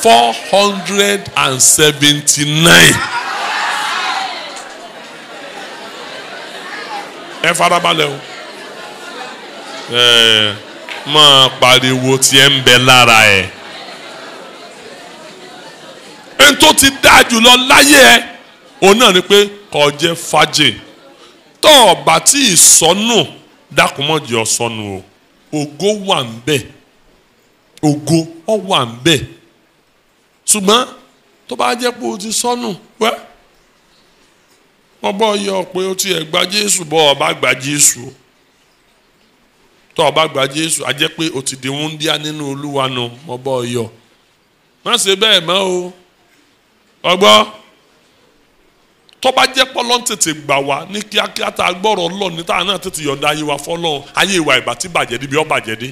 479 ẹ farabalẹ̀ o máa pariwo tí ẹ ń bẹ lára ẹ ẹni tó ti dáa jùlọ láyé ẹ òun náà ni pé kó jẹ́ fàájì tó o bá tí ì sọnù dákúmọ̀jì ọ̀sọ́nù o ògo wà ń bẹ ògo ọ wà ń bẹ ṣùgbọ́n tó bá jẹ́ pé o ti sọnù wẹ́ wọ́n bọ́ yọ pé o ti ẹ̀ gba Jésù bọ́ ọ bá gba Jésù tó o bá gba Jésù a jẹ́ pé o ti di wúndíá nínú Olúwa nù wọ́n bọ́ yọ má ṣe bẹ́ẹ̀ mọ́ o ọgbọ́ tó bá jẹ́ pọ́lọ́n tètè gbà wá ní kíákíá tá a gbọ́rọ̀ Ọlọ́run ní táwọn náà tètè yọ̀ǹda ayé wa fọ́lọ́run ayé ìwà ìbá tí bàjẹ́ níbi ó bàjẹ́ dé.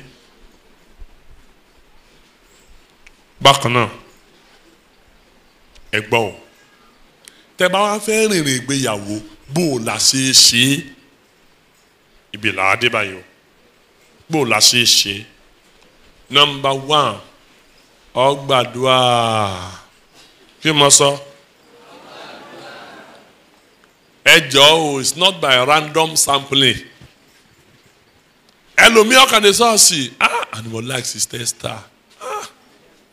bákan náà ẹ̀gbọ́n o tẹ́ bá wá fẹ́ rìnrìn ìgbéyàwó bó o là ṣe é ṣe é ibi làá dé báyìí o bó o là ṣe é ṣe é number 1 ó gbàdúrà kí mo sọ. ẹ jọ̀ọ́ o it's not by random sampling ẹlòmíì ọkàn ní ṣọ́ọ̀ṣì and mo like Sister Esther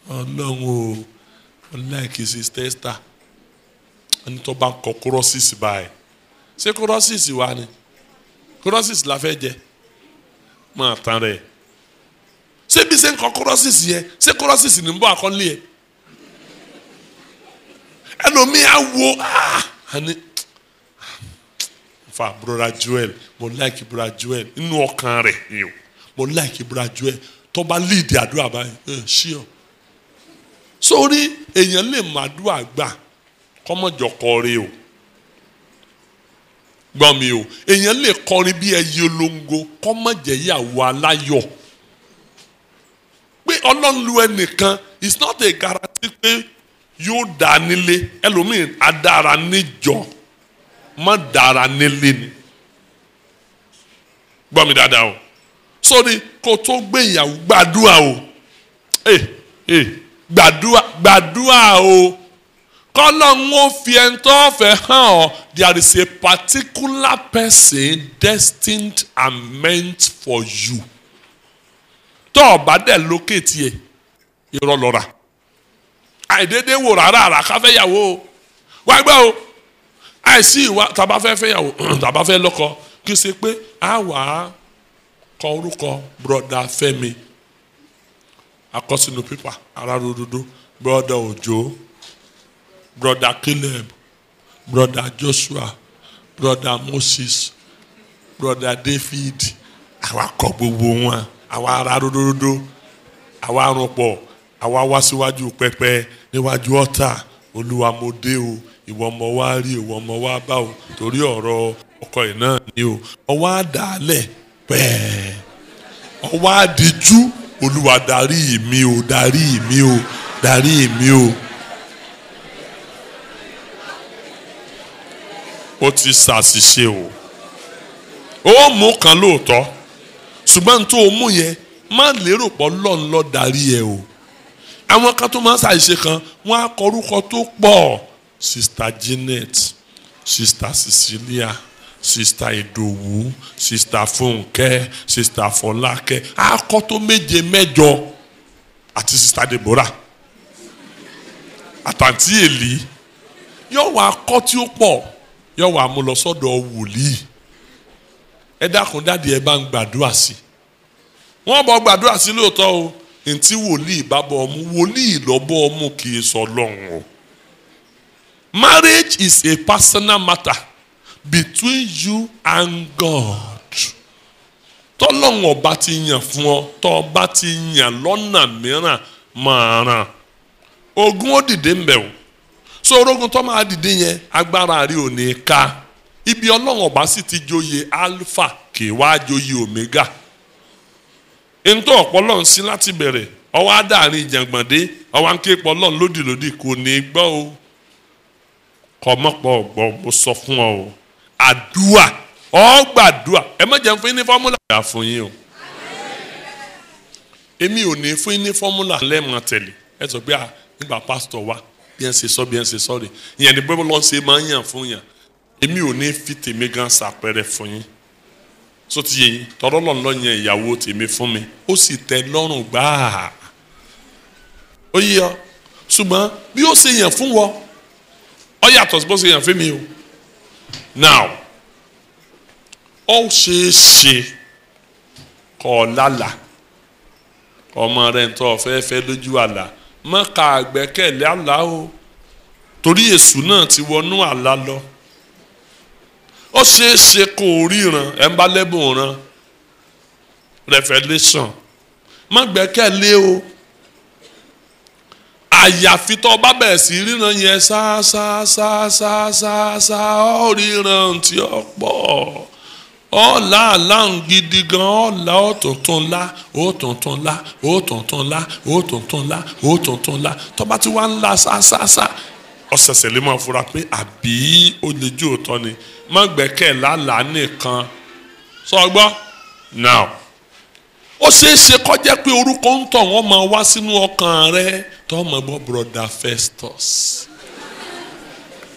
Ọlọ́run o mo like Sister Esther ẹni tó bá ń kọ kúrọ́sìsì báyìí ṣé kúrọ́sìsì wa ni kúrọ́sìsì la fẹ́ jẹ máa tán rẹ̀ ṣé bí ṣe ń kọ kúrọ́sìsì yẹn ṣé kúrọ́sìsì ní ń bọ́ àkọ́lé yẹn ẹlòmíì á wo àní fa broda Joel mo like broda Joel inú ọkàn rẹ̀ yìí o mo like broda Joel tó bá lead àdúrà báyìí ṣíọ sórí èèyàn lè má àdúrà gbà kọ́mọ̀jọ kọrin o gbọ́ mi o èèyàn lè kọrin bí ẹyẹ olóńgó kọ́mọ̀jẹ ìyàwó aláyọ̀ pé Ọlọ́run lu ẹnìkan it's not a guarantee pé yóò dá nílé ẹlòmíì adára níjọ má dára nílé ni gbọ́ mi dáadáa o sórí kó tó gbé ìyàwó gbàdúrà o gbàdúrà o kọ́lọ́run ó fi ẹni tó fẹ́ hàn ọ́ there is a particular person destined and meant for you tó o bá dẹ̀ lókè tiẹ̀ irọ́ lọ́ra àìdédé wò rárá káfẹ́yàwó wá gbọ́ o àìsí ìwà tàbá fẹ́ fẹ́yàwó tàbá fẹ́ lọ́kọ kì í ṣe pé a wà á kọ orúkọ broda Fẹ́mi akọsínú pépà ara rododo broda Òjó broda Caleb broda Joshua broda Moses broda David àwa kọ gbogbo wọn àwa ara rododo àwa arúpọ̀ àwa wá síwájú pẹpẹ níwájú ọ̀tá Olúwa mo dé o ìwọ ọmọ wa rí ìwọ ọmọ wa bá o torí ọ̀rọ̀ ọkọ yìí náà ni o ọwọ́ àdàlẹ̀ pẹ́ẹ́ ọwọ́ àdìjú Olúwa darí mi o darí mi o darí mi o. ó ti ṣàṣìṣe o ó mú kan lóòótọ́ ṣùgbọ́n tó o mú yẹn má lérò pọ̀ lọ́n lọ́ darí ẹ o àwọn kan tó máa ń ṣàṣìṣe kan wọ́n á kọ orúkọ tó pọ̀ Sister Janet Sister Cecilia Sister Ìdòwú Sister Fúnkẹ́ Sister Fọlákẹ́ á kọ tó méje mẹ́jọ àti Sister Deborah àtàntí Èlí yóò wá kọ tí ó pọ̀ yóò wá mú lọ sọ́dọ̀ wòlíì ẹ dákun dáàdi ẹ bá ń gbàdúrà sí wọ́n bọ̀ gbàdúrà sí lóòótọ́ o ntí wòlíì bá bọ̀ ọmú wòlíì lọ́bọ̀ ọmú kì í sọ lọ́hùn o. Marriage is a personal matter between you and God. Tọ́lọ́hùn ọba ti yàn fún ọ tọ́ ọba ti yàn lọ́nà mìíràn máa ràn ogun ó dìde ń bẹ̀ o so orogun tó máa dìde yẹn agbára rí ò ní ká ibi Ọlọ́run ọba sì ti joyè alpha kì í wá joyè omega ntọ́ ọ̀pọ̀lọ́ ń sí láti bẹ̀rẹ̀ ọwọ́ adáàrin ìjàngbọ̀ndé ọwọ́ akéèpọ̀ Ọlọ́run lódìlódì kò ní gbọ́ o kọ́mọ́pọ̀ ọ̀gbọ́n mo sọ fún ọ o àdúà ọgbàdúà ẹ má jẹun fún yín ní fọ́múlà yà fún yín o èmi ò ní fún yín ní fọ́múlà lẹ́ẹ̀mọ́ tẹ̀lé ẹ sọ pé nígbà pásítọ̀ wa bí ẹ ń ṣe sọ bí ẹ ń ṣe sọ rè ìyẹn ní bẹ́ẹ̀ lọ́n ṣe máa ń yàn fún yàn èmi ò ní fi tèmi gan ṣàpẹẹrẹ fún yín so ti yẹn tọrọ lọ́nà yẹn ìyàwó tèmi fún mi ó sì tẹ́ lọ́rùn gbáà ó yí ọ ṣùgbọ́n bí ó ṣe yàn fún wọ ọ yàtọ̀ sí bó ṣe yàn fún mi o now ó ṣeé ṣe kọ́ lálà ọmọ rẹ̀ ń tọ́ fẹ́ẹ́fẹ́ lójú àlá má ka àgbẹ́kẹ̀lé àlá o torí èṣù náà ti wọnú àlá lọ ó ṣeé ṣe kó o ríran ẹ̀ ń bá lẹ́bùn ran revelation má gbẹ́kẹ̀lé o àyàfi tó bá bẹ̀rẹ̀ sí ríran yẹn ṣá ó ríran tí ó pọ̀ ọ̀la àlàń gidi gan ọ̀la ọ̀tọ̀tún la ọ̀tọ̀tún la ọ̀tọ̀tún la ọ̀tọ̀tún la ọ̀tọ̀tún la tó bá ti wá ń la ṣá ọ̀sẹ̀sẹ̀ lè máa fura pé àbí ó lè jó òótọ́ ni má gbẹ́kẹ̀ lálàá nìkan sọ gbọ́ now ó ṣeé ṣe kó jẹ́ pé orúkọ ń tọ̀ wọ́n máa wá sínú ọkàn rẹ tó máa gbọ́ broda Festus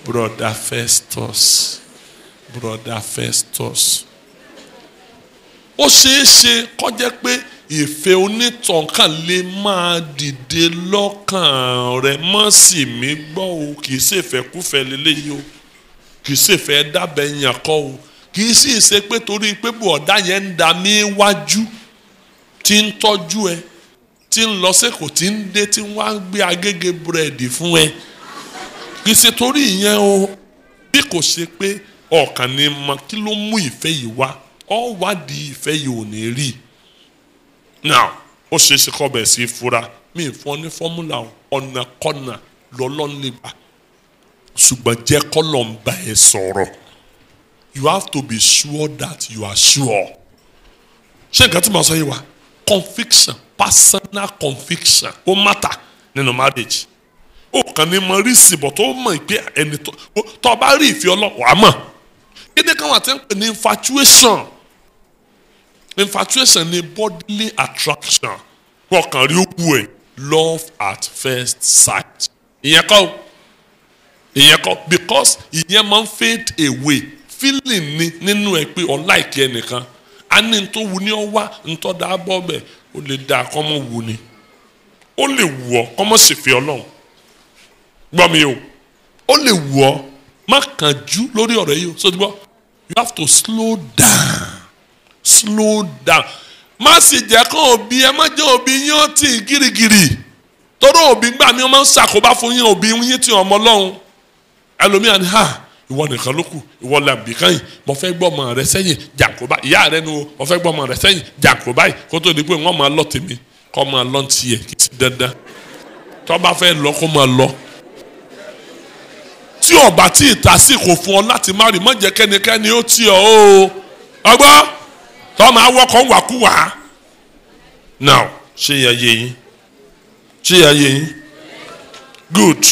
broda Festus broda Festus ó ṣeé ṣe kó jẹ́ pé ìfẹ́ onítàn kan lè máa dìde lọ́kàn rẹ̀ mọ́ sí mi gbọ́ o, kì í ṣe ìfẹ́kúfẹ́ lélẹ́yìí o, kì í ṣe ìfẹ́ dábẹ́ yàn kọ́ o, kì í sì ṣe pé torí pé bọ̀dá yẹn ń da mí wájú tí ń tọ́jú ẹ, tí ń lọ sẹ́kọ̀ọ́, tí ń dé, tí wọ́n á gbé agége búrẹ́dì fún ẹ, kì í ṣe torí ìyẹn o, bí kò ṣe pé ọ̀kan ní mọ kí ló mú ìfẹ́ yìí wá, ọ wádìí ìfẹ́ yìí ò ní rí. Now ó ṣe é ṣe kọ́ bẹ̀ sí fura, mi fún ọ ní fọ́múlà ọ̀nà kọ́nà lọ́lọ́nìgbà, ṣùgbọ́n jẹ́ kọ́lọ̀ ń bá ẹ sọ̀rọ̀. You have to be sure that you are sure. Ṣé nǹkan tí mo sọ yìí wá? Conviction, personal conviction ó matter nínú marriage. Ó kàn ní mọ rí síbọ̀ tó mọ̀ pé ẹni tó bá rí ìfẹ́ Ọlọ́run wàá mọ̀. Kíni kan wà tí ń pè ní infatuation. Infatuation ni bodily attraction. Kọ̀ọ̀kan rí òkú ẹ̀ love at first sight. Ìyẹn kọ́ because ìyẹn máa ń fade away. Feeling ni nínú ẹ pé ọ like ẹnìkan. A ní tó wù ní ọ wá ntọ́ da bọ́ bẹ̀ ó lè da kọ́mọ wù ni. Ó lè wù ọ́ kọ́mọ sì fi Ọlọ́run. Gbọ́ mi o. Ó lè wù ọ́ má kánjú lórí ọ̀rọ̀ yìí o. So gbọ́, you have to slow down. Slow down. Má sì jẹ́ kán òbí ẹ má jẹ́ òbí yín ó tì gírígírí. Tọ́rọ òbí gbà mí ó máa ń ṣàkóbá fún yín òbí yín tí ọmọ Ọlọ́run. Ẹlòmíà ni ìwọ nìkan ló kù, ìwọ làbí kan yìí, mo fẹ́ gbọ́ ọmọ rẹ sẹ́yìn jàǹkó báyìí, ìyá rẹ nu o, mo fẹ́ gbọ́ ọmọ rẹ sẹ́yìn jàǹkó báyìí, kó tó di pé wọ́n máa lọ tèmi kọ́ máa lọ tiẹ̀ kì í ti dandan. Tọ́ bá fẹ́ lọ kó máa lọ. Tí ọba tí ìtàsíkò fún ọ láti má rí, má jẹ́ kẹ́nikẹ́ni ó tì ọ́ o. Ọgbọ́n tọ́ máa wọ́kọ̀ ń wàkúwà. Now ṣé ìyá yé yín? Ṣé ìyá yé yín? Good.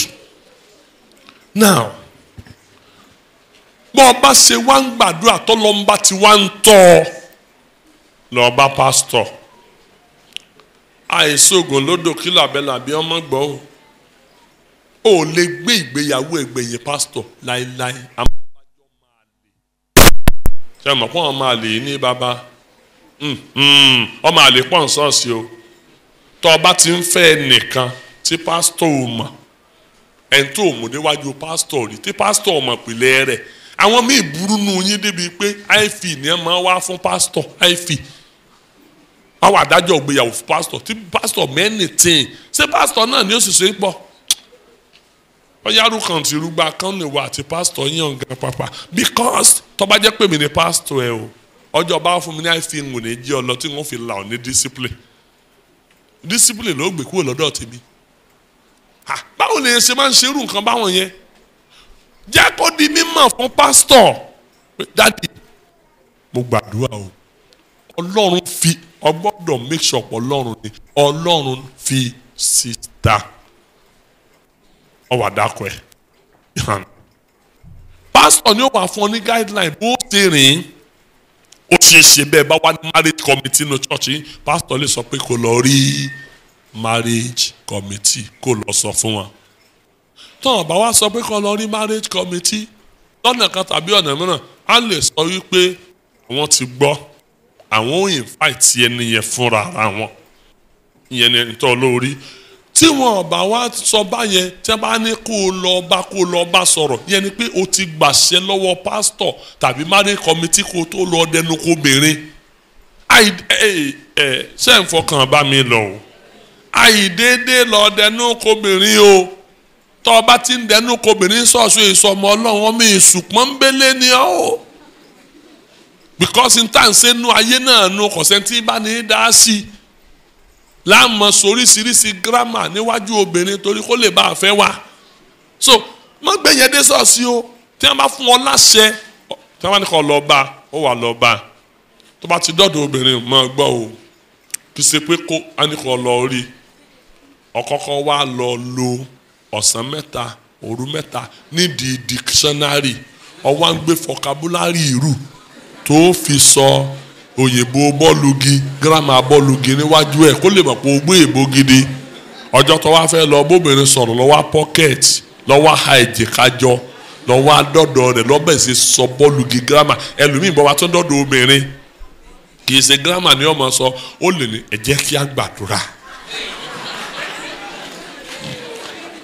Now bọ́ ọba ṣe wá ń gbàdúrà tó lọ́nba tí wá ń tọ́ lọ́ba pásítọ̀. Àìsóògùn lódò kí làbẹ́là bí ọmọ gbọ́ o. Ó lè gbé ìgbéyàwó ẹgbẹ̀yìn pásítọ̀ láéláé. Ṣé mọ̀ pọ́n ọmọ àlè ní bàbá? Ọmọ àlè pọ̀ ń sọ́ọ̀sì o. Tọ́ ọba ti ń fẹ́ nìkan tí pásítọ̀ ò mọ̀, ẹni tó mú níwájú pásítọ̀ rí tí pásítọ̀ ò mọ̀ pìlẹ̀ rẹ̀. Àwọn míì burú nù yín débi pé àìfì ni ẹ máa wá fún pásítọ̀ àìfì. Àwọn adájọ́ ìgbéyàwó fún pásítọ̀ tí pásítọ̀ mẹ́ni tìǹ ṣé pásítọ̀ náà ni ó sì ṣe é pọ̀. Ọ̀yárù kan ti rúgbà kan lè wà àti pásítọ̀ yín ọ̀gá pàpà because tó bá jẹ́ pé mi ni pásítọ̀ ẹ o, ọjọ́ bá fún mi ní àìfì ń wò ní jí ọ lọ tí wọ́n fi là ọ́ ní discipline. Discipline ló gbé kúrò lọ́dọ̀ tèmi. Báwo ni ẹ ṣe máa ń ṣerú nǹkan báwọn yẹn? Jẹ́ kó di mímọ̀ fún pásítọ̀. Dádì, mo gbàdúrà o. Ọlọ́run fi ọgbọ́dọ̀ make sure pé Ọlọ́run ni. Ọlọ́run fi síta. Ọwọ́ àdàkọ ẹ̀. Pásítọ̀ ni ó wà fún ọ ní guideline bó ṣe rìn. Ó ṣe é ṣe bẹ́ẹ̀ bá wà ní marriage committee ní church yìí. Pásítọ̀ lè sọ pé kó lọ rí marriage committee kó lọ sọ fún wọn. Tọ́wọ́n bá wá sọ pé kó lọ rí marriage committee lọ́nà kan tàbí ọ̀nà mìíràn, á lè sọ wípé àwọn ti gbọ́, àwọn ò invite ẹni yẹn fúnra ara wọn. Ìyẹn ni ẹni tó lórí. Tí wọn bá wá sọ báyẹn, tí wọ́n bá ní kó lọ bá sọ̀rọ̀, ìyẹn ni pé o ti gbàṣẹ lọ́wọ́ pásítọ̀ tàbí marriage committee kó tó lọ dẹnu kó béèrè. Ṣé ń fọkàn bá mi lọ o? Àìdédé lọ dẹnu kó béèrè o. Tọ́ ọba tí ń dẹnu kó béèrè sọ̀sọ̀ ìsọmọ Ọlọ́run ọmọ èṣù pọ́nbélé ni ọ́ o. Because n tá n ṣe nu ayé náà nu kọ̀sẹ́ntì bá ní dá sí. Láàmú soríṣiríṣi gírámà níwájú obìnrin torí kó lè bá a fẹ́ wá. So má gbẹ̀yẹ̀ dé sọ̀sí o. Tí wọ́n bá fún ọ láṣẹ, tí wọ́n bá ní kọ́ lọ bá, ó wà lọ bá. Tó bá ti dọ́dọ̀ obìnrin máa gbọ́ o. Kì í ṣe pé kó a ní kọ́ lọ rí. Ọ̀kọ́kọ́ wá lọ lo ọ̀sán mẹ́ta òru mẹ́ta nídìí dictionary ọwọ́ ń gbé vocabulary irú tó fi sọ òyìnbó bọ́ọ̀lùgì gírámà bọ́ọ̀lùgì níwájú ẹ̀ kó lè mọ̀ pé o gbé èbó gidi. Ọjọ́ tó wá fẹ́ lọ bóbìnrin sọ̀rọ̀ lọ́wọ́ pocket lọ́wọ́ ha èjìkájọ lọ́wọ́ adọ́dọ̀ rẹ̀ lọ́bẹ̀ sí sọ bọ́ọ̀lùgì gírámà ẹlòmíì bọ́ wa tó dọ́dọ̀ obìnrin kì í ṣe gírámà ni ọmọ sọ ó lè ní ẹ jẹ́ kí a gbàdúrà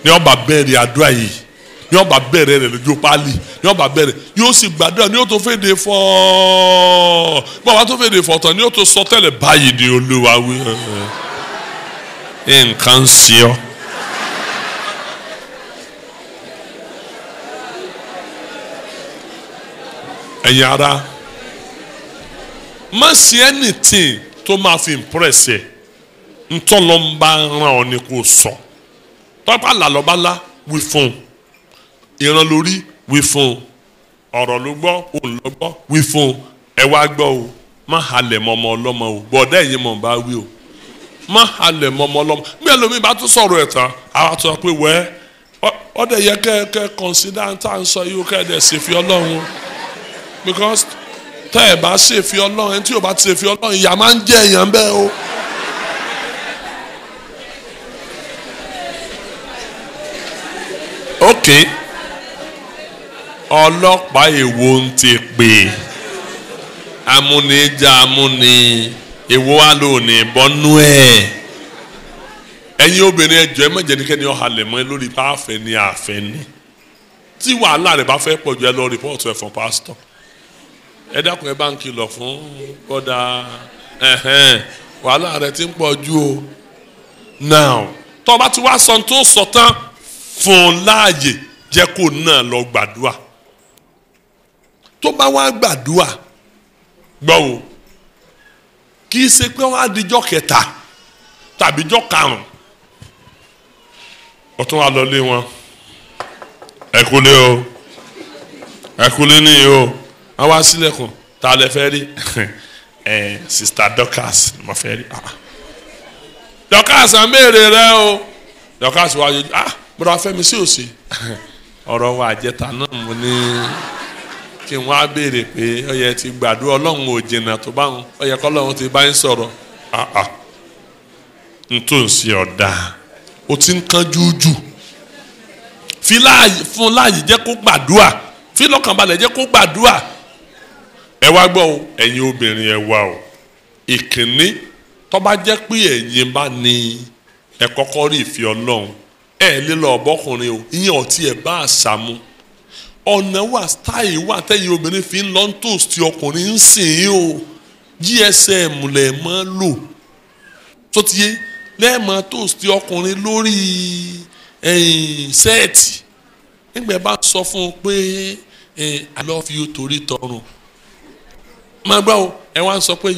ní ọba bẹ̀rẹ̀ àdúrà yìí ní ọba bẹ̀rẹ̀ rẹ̀ lójú páálí ní ọba bẹ̀rẹ̀ yóò sì gbàdúrà ní yóò tó fèdè fọ́ bàbá tó fèdè fọ́ tán ní yóò tó sọ tẹ́lẹ̀ báyìí ní Olúwa wí nǹkan sí ọ. ẹ̀yin ara má ṣe anything tó máa fi impress ẹ ntọ́lọ́mbà ràn ọ́ ni kò sọ tọ́pá làlọ́bálá wí fún ìran lórí wí fún ọ̀rọ̀ ló gbọ́ òun ló gbọ́ wí fún ẹ wá gbọ́ o má halẹ̀ mọ́ ọmọ ọlọ́mọ o bọ̀dá ẹ̀yin mọ̀ bá wí o má halẹ̀ mọ́ ọmọ ọlọ́mọ bí ẹlòmíì bá tún sọ̀rọ̀ ẹ̀ tán àwa tó sọ pé wẹ́ ọ̀dẹ̀ yẹ kẹ́ consider tá à ń sọ yìí ó kẹ́ ẹ̀ dẹ̀ ṣèfi Ọlọ́run because tẹ́ ẹ̀ bá ṣèfi Ọlọ́run ẹni tí ò bá ti ṣèfi Ọlọ́run ìyà máa ń jẹ èèyàn bẹ́ẹ̀ o. ok ọlọ́pàá èwo ń ti pè amúnijà amúni èwo wà lónìí bọ́nú ẹ̀ ẹ̀yin obìnrin ẹjọ́ ẹ má jẹ́ nìkẹ́ni ọ̀halẹ̀ mọ́ ẹ lórí bá àfẹ́ ni àfẹ́ ni tí wàhálà rẹ̀ bá fẹ́ pọ̀ jù ẹ lọ rìpọ́ọ̀tù ẹ̀ fún pásítọ̀ ẹ dákun ẹ bá ń kìlọ̀ fún bọ́dà wàhálà rẹ̀ ti ń pọ̀ jù o now tó o bá ti wá sọ tó sọ tán fún láàyè jẹ́ kó náà lọ gbàdúrà tó bá wá gbàdúrà gbọ́ o kì í ṣe pé wọ́n á dijọ́ kẹta tàbí jọ́ karùn-ún ọ̀tún wa lọlé wọn ẹ kúlé o ẹ kúlé nìyí o wọ́n wá sílẹ̀kùn tá a lè fẹ́ rí sista Dorcas mo fẹ́ rí Dorcas à ń béèrè rẹ o Dorcas wá yọjú bọ́dọ̀ afẹ́mi sí òsì ọ̀rọ̀ wa àjẹta náà mo ní kí wọ́n á béèrè pé ó yẹ ti gbàdúrà Ọlọ́run ò jìnnà tó bá wọn ó yẹ kọ́ Ọlọ́run ti bá ń sọ̀rọ̀ ntòsí ọ̀dà ó ti ń kánjú jù fún láàyè jẹ́ kó gbàdúrà fi lọ́kànbalẹ̀ jẹ́ kó gbàdúrà ẹ wá gbọ́ o ẹ̀yin obìnrin ẹ wá o ìkíní tó bá jẹ́ pé ẹ̀yin bá ní ẹ kọ́kọ́ rí ìfẹ́ Ọlọ́run ẹ lè lọ ọ̀bọ́kùnrin o ìyẹn ọtí ẹ bá àṣà mu ọ̀nà wà stáì wà tẹ́yìn obìnrin fi ń lọ ń tòsí ọkùnrin ń sìn ín o GSM lẹ̀ mọ́ lò tó ti yé lẹ́ẹ̀mọ́ tòsí ọkùnrin lórí sẹ́ẹ̀tì nígbà bá sọ fún un pé I love you torí tọrùn máa gbọ́ o ẹ wá ń sọ pé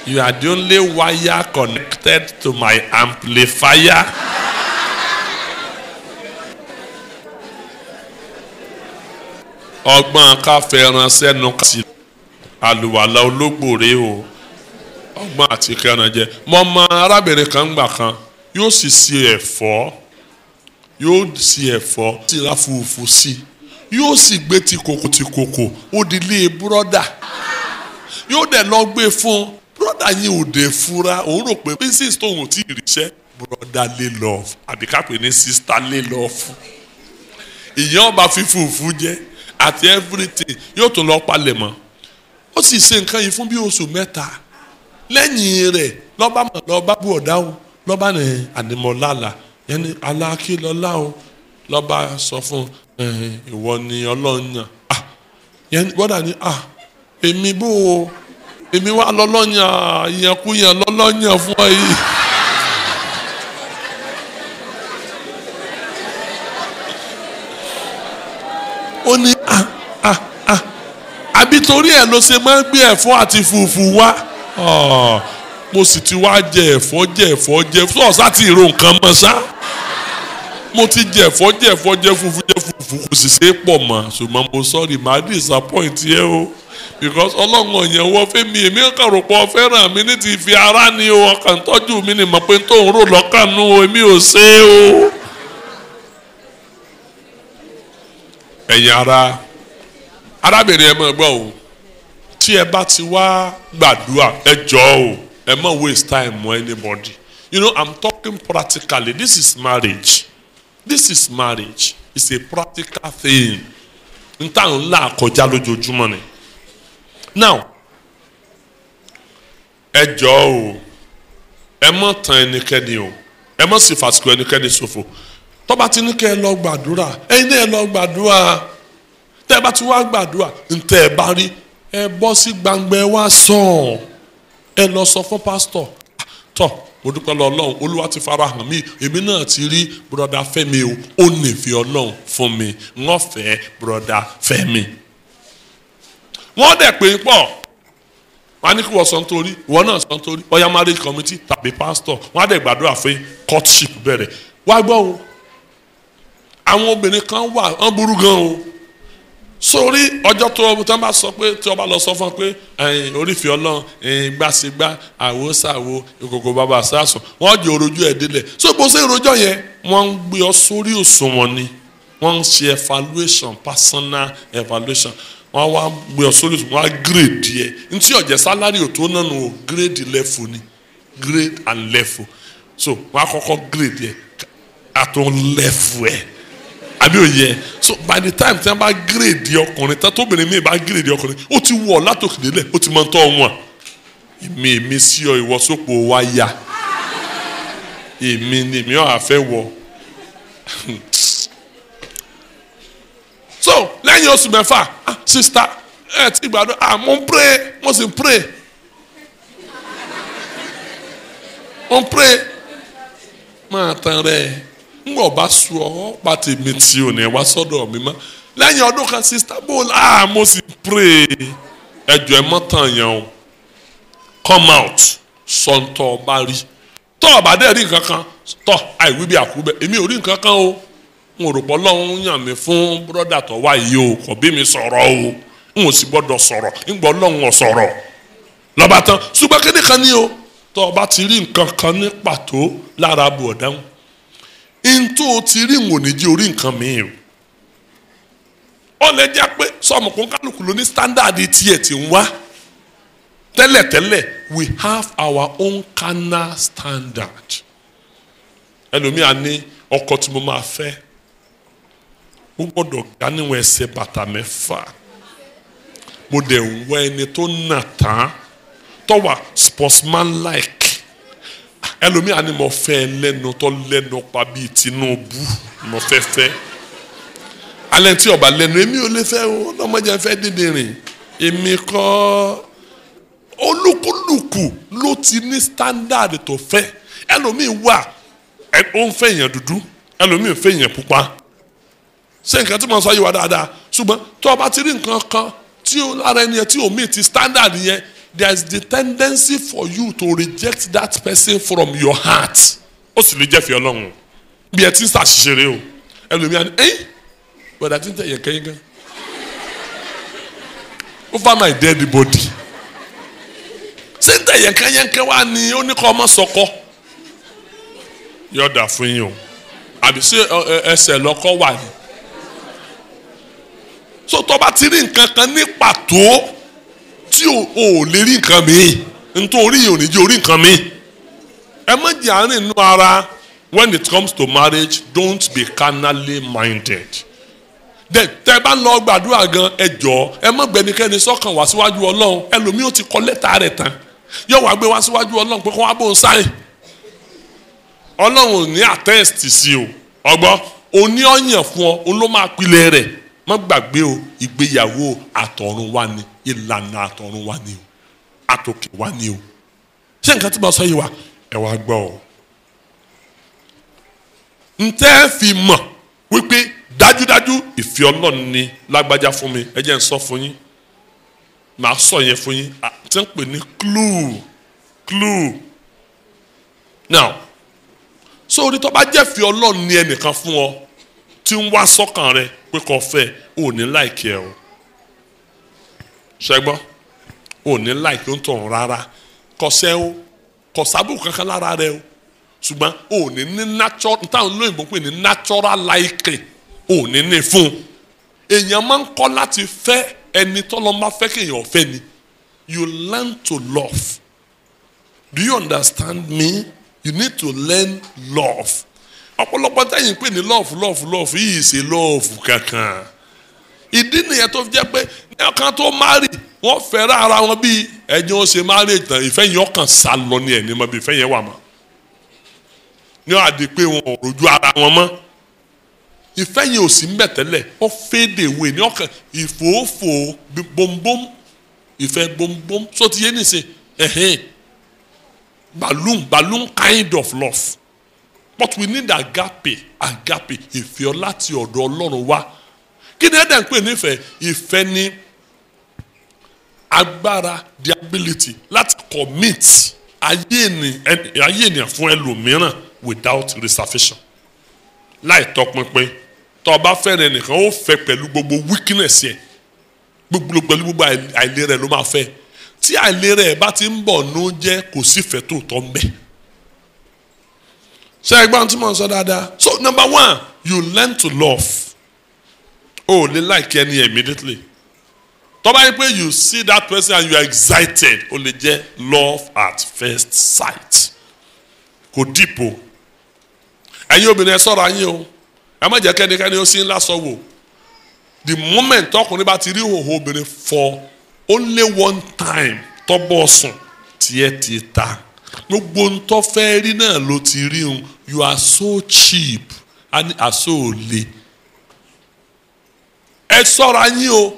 you are the only wire connected to my amplifier. ọgbọ́n káfẹ́ràn sẹ́nu kàṣí àlùwàlà ológbòrè o ọgbọ́n àti kẹran jẹ mọ ọmọ arábìnrin kan gbà kan yóò sì ṣe ẹ̀fọ́ sì ra fùfú sí yóò sì gbé tìkòkò ó di ilé búrọ́dà yóò dẹ̀ lọ gbé fún búrọ́dà yìí ò dé fura òun rò pé pieces tóun ò tí ì ríṣẹ́ búrọ́dà lè lọ àbí ká pè ní sista lè lọ fún ìyẹn ọba fífùfú jẹ àti everything yóò tún lọ palẹ̀ mọ́ ó sì ṣe nǹkan yìí fún bí oṣù mẹ́ta lẹ́yìn rẹ̀ lọ́ba bú ọ̀dá o lọ́ba ní àdìmọ̀lálà yẹn ní alákìlọ́lá o lọ́ba sọ fún ìwọ ni Ọlọ́run yàn yẹn gbọ́dọ̀ ní èmi bó o èmi wà lọ́lọ́yàn ìyànkúyàn lọ́lọ́yàn fún ọ yìí. ó ní àbí torí ẹ̀ ló ṣe máa ń gbé ẹ̀fọ́ àti fùfú wá mo sì ti wá jẹ ẹ̀fọ́ fún ọ̀sá tí ìró nǹkan mọ́ ṣá mo ti jẹ ẹ̀fọ́ jẹ fùfú kò sì ṣe é pọ̀ mọ́ ṣùgbọ́n mo sorry máa disappoint yẹ o because Ọlọ́run ọ̀yàn wọ fẹ́mi èmi kàn rò pọ̀ fẹ́ràn mi ní ti fi ara ni o ọkàn tọ́jú mi ni mọ̀ pé tó ń rò lọ́kàn nù o èmi ò ṣe é o. ẹ̀yin arábìnrin ẹ máa gbọ́ o tí ẹ bá ti wá gbàdúrà ẹ jọ̀ọ́ o ẹ má waste time on anybody you know I'm talking practically this is marriage it's a practical thing n ta n la kọjá lójoojúmọ́ ni now ẹ jọ̀ọ́ o ẹ má tàn ẹnikẹ́ni o ẹ má sì fàsìkò ẹnikẹ́ni ṣòfò tó bá ti ní kẹ́ ẹ lọ gbàdúrà ẹ̀yin náà ẹ lọ gbàdúrà tẹ́ ẹ bá ti wá gbàdúrà ntẹ́ ẹ bá rí ẹ bọ́ sí gbangba ẹ wá sàn ẹ lọ sọ fún pásítọ̀ tọ́ mo dúpẹ́ lọ ọlọ́run olúwa ti fara hàn mí èmi náà ti rí bùrọ̀dá Fẹ́mi o ó nífẹ̀ẹ́ ọlọ́run fún mi wọ́n fẹ́ bùrọ̀dá Fẹ́mi wọ́n dẹ̀ pé pọ̀ wọ́n á ní kí wọ́n sọ nítorí ìwọ náà sọ nítorí ọ̀yá marriage committee tàbí pastor wọ́n á dẹ̀ gbàdúrà fún courtship bẹ̀rẹ̀ wá gbọ́ o àwọn obìnrin kan wà wọ́n burú gan o sórí ọjọ́ tó o tán bá sọ pé tí o bá lọ sọ fún ọ pé orífìí ọlọ́run gbàsígbà àwòsàwò ìkòkò bàbá sàásùn wọ́n jẹ́ òrojú ẹ̀ délẹ̀ so bó ṣe ìròjọ́ yẹn wọ́n ń gbé ọ sórí òṣùwọ̀n ni wọ́n ń ṣe evaluation personal evaluation wọ́n wá gbé ọ sórí òṣùwọ̀n wọ́n á grade yẹ ntí ọ̀jẹ̀ salary òtó náà nù grade level ni grade and level so wọ́n á kọ́kọ́ grade yẹ àtún level ẹ̀ àbí òye so by the time tí wọ́n bá grade ọkùnrin tán tóbìnrin mi bá grade ọkùnrin ó ti wọ̀ látòkèdélẹ̀ ó ti mọ tọ́ wọn èmi sí ọ ìwọ sópo wa ya èmi ni èmi ọ̀ àfẹ́ wọ so lẹ́yìn oṣù mẹ́fà sista ẹ ti gbàdúrà mo ń pray mo sì ń pray mo ń pray máa tán rẹ̀ ngbọ bá sú ọ pàtì mi tí o ní wá sọ́dọ̀ mi mọ́ lẹ́yìn ọdún kan sista bó mo sì pray ẹjọ́ ẹ mọ́ tàn yẹn o come out sọ̀ǹtọ̀ ọba rí tọ́ ọba dẹ́ rí nǹkan kan tọ́ àìwí bí àkúbẹ̀ èmi ò rí nǹkan kan o n ò rò pọ̀ lọ́hún yàn mí fún bọ́dà tó wá yìí o kò bí mi sọ̀rọ̀ o n ò sì gbọ́dọ̀ sọ̀rọ̀ n gbọ́ lọ́hún ọ̀ sọ̀rọ̀ lọ́ba tán ṣùgbọ́n kéde kan ní o tọ́ ọba ti rí nǹkan kan ní pàtó lára bu ọ̀dáhùn ntó ti rí ìwòníjì orí nǹkan mìíràn ó lè jẹ́ pé sọmọkùn kálukú ló ní standard tiẹ̀ tí ń wá tẹ́lẹ̀tẹ́lẹ̀ we have our own carnal standard ẹlòmíà ní ọkọ tí mo máa fẹ́ ó gbọ́dọ̀ ga níwọ̀n ẹsẹ̀ bàtà mẹ́fà mo dẹ̀ ń wá ẹni tó nà tán tó wà sportsman like ẹlòmíà ni mo fẹ́ lẹ́nu tó lẹ́nu pa bíi Tinubu mo fẹ́ alẹ́ tí ọba lẹ́nu èmi ò lè fẹ́ o ọlọ́mọdé fẹ́ dédé rìn èmi kọ́ olúkúlùkù ló ti ní standard tó fẹ́ ẹlòmíì wà ó ń fẹ́ èèyàn dúdú ẹlòmíì ń fẹ́ èèyàn pupa ṣé nǹkan tí mo sọ yìí wá dáadáa ṣùgbọ́n tó ọba ti rí nǹkan kan tí ó lára ẹni yẹn tí omi ti standard yẹn there is the tendency for you to reject that person from your heart ó sì lè jẹ́ fi Ọlọ́run bí ẹ ti ń ṣàṣìṣeré o ẹlòmíà ni bọ̀dà tí ń tẹ̀ yẹn kẹ́yìn gan over my dead body ṣé ń tẹ̀ yẹn kẹ́yìn kẹ́ wá ní ó ní kọ́ ọmọ sọkọ yọ̀ọ̀dà fún yín o àbí ṣé ẹsẹ̀ lọ́kọ́ wà ní so tó bá ti rí nǹkan kan ní pàtó tí o lè rí nǹkan mi nítorí yìí ò ní jẹ́ orí nǹkan mi ẹ má jẹ́ àárín inú ara when it comes to marriage don't be carnally minded then tẹ́ bá lọ gbàdúrà gan ẹ jọ̀ọ́ ẹ má gbẹnikẹ́ni sọ́kàn wá síwájú Ọlọ́run ẹlòmíì ó ti kọ lẹ́tà rẹ̀ tán yóò wá gbé wá síwájú Ọlọ́run pé kó wá bóun sáyìn Ọlọ́run ò ní attest sí o ọgbọ́n òní ọ̀yàn fún ọ òun ló máa pilẹ̀ rẹ̀ má gbàgbé o ìgbéyàwó àtọ̀run wá ni ìlànà àtọ̀run wá ni o àtòkè wá ni o ṣé nǹkan tí mo sọ yìí wá ẹ wá gbọ́ ọ ntẹ́ fi mọ̀ wípé dájúdájú ìfẹ́ Ọlọ́run ni lágbájá fún mi ẹ jẹ́ n sọ fún yín màá sọ yẹn fún yín tí ń pè ní clue now sórí tó bá jẹ́ fi Ọlọ́run ní ẹnìkan fún ọ tí ń wá sọ́kàn rẹ pé kò fẹ́ ò ní láìkí ẹ o ṣẹgbọ́n ò ní láìkí ó ń tọ̀hún rárá kọsẹ́ o kọsábù kankan lára rẹ o ṣùgbọ́n ò ní ní natural táwọn olóyìnbó pè ní natural liking ò ní ní fún un èèyàn máa ń kọ́ láti fẹ́ ẹni tọ́lọ́ máa fẹ́ kéèyàn fẹ́ ni you learn to love do you understand me you need to learn love ọ̀pọ̀lọpọ̀ tẹ́yìn pé ní love yìí ṣe love kankan ìdí nìyẹn tó fi jẹ́ pé ẹ̀kan tó marry wọ́n fẹ́ràn ara wọn bí ẹni wọ́n ṣe marriage tán ìfẹ́ yẹn ọkàn sá lọ ní ẹni mọ́ bí ìfẹ́ yẹn wà mọ́ ní wọ́n á di pé wọn ò rojú ara wọn mọ́ ìfẹ́ yẹn ò sí ń bẹ̀ tẹ́lẹ̀ ó fade away ní ọkàn ìfòófò bombom ìfẹ́ bombom so ti yé nìsín balloon kind of love but we need agape ìfẹ́ láti ọ̀dọ̀ Ọlọ́run wá kí ni ẹ̀dá ń pè nífẹ̀ẹ́ ìfẹ́ ní agbára the ability láti commit ayé ènìyàn fún ẹlòmíràn without reservation láì tọpinpin tó bá fẹ́ràn ẹnìkan ó fẹ́ pẹ̀lú gbogbo weakness yẹn pẹ̀lú gbogbo àìlera ẹ̀ ló máa fẹ́ tí àìlera ẹ̀ bá ti ń bọ̀ ní jẹ́ kò sífẹ̀ẹ́ tó tọ́ ń bẹ. ṣé ẹgbẹ́ tí mo ń sọ dáadáa so number one you learn to love o lè like ẹni immediately tó bá yẹ pé you see that person and you are excited o lè jẹ́ love at first sight kò deep o ẹ̀yin obìnrin ẹ ṣọ́ra yín o ẹ má jẹ́ kẹ́nikẹ́ni ó sì ń lásọ wò the moment ọkùnrin bá ti rí ìhòòhò obìnrin for only one time tọ́bọ̀ sùn tiẹ̀ ti ta gbogbo ntọ́ fẹ́ rí náà ló ti rí un you are so cheap and aso le ẹ ṣọ́ra yín o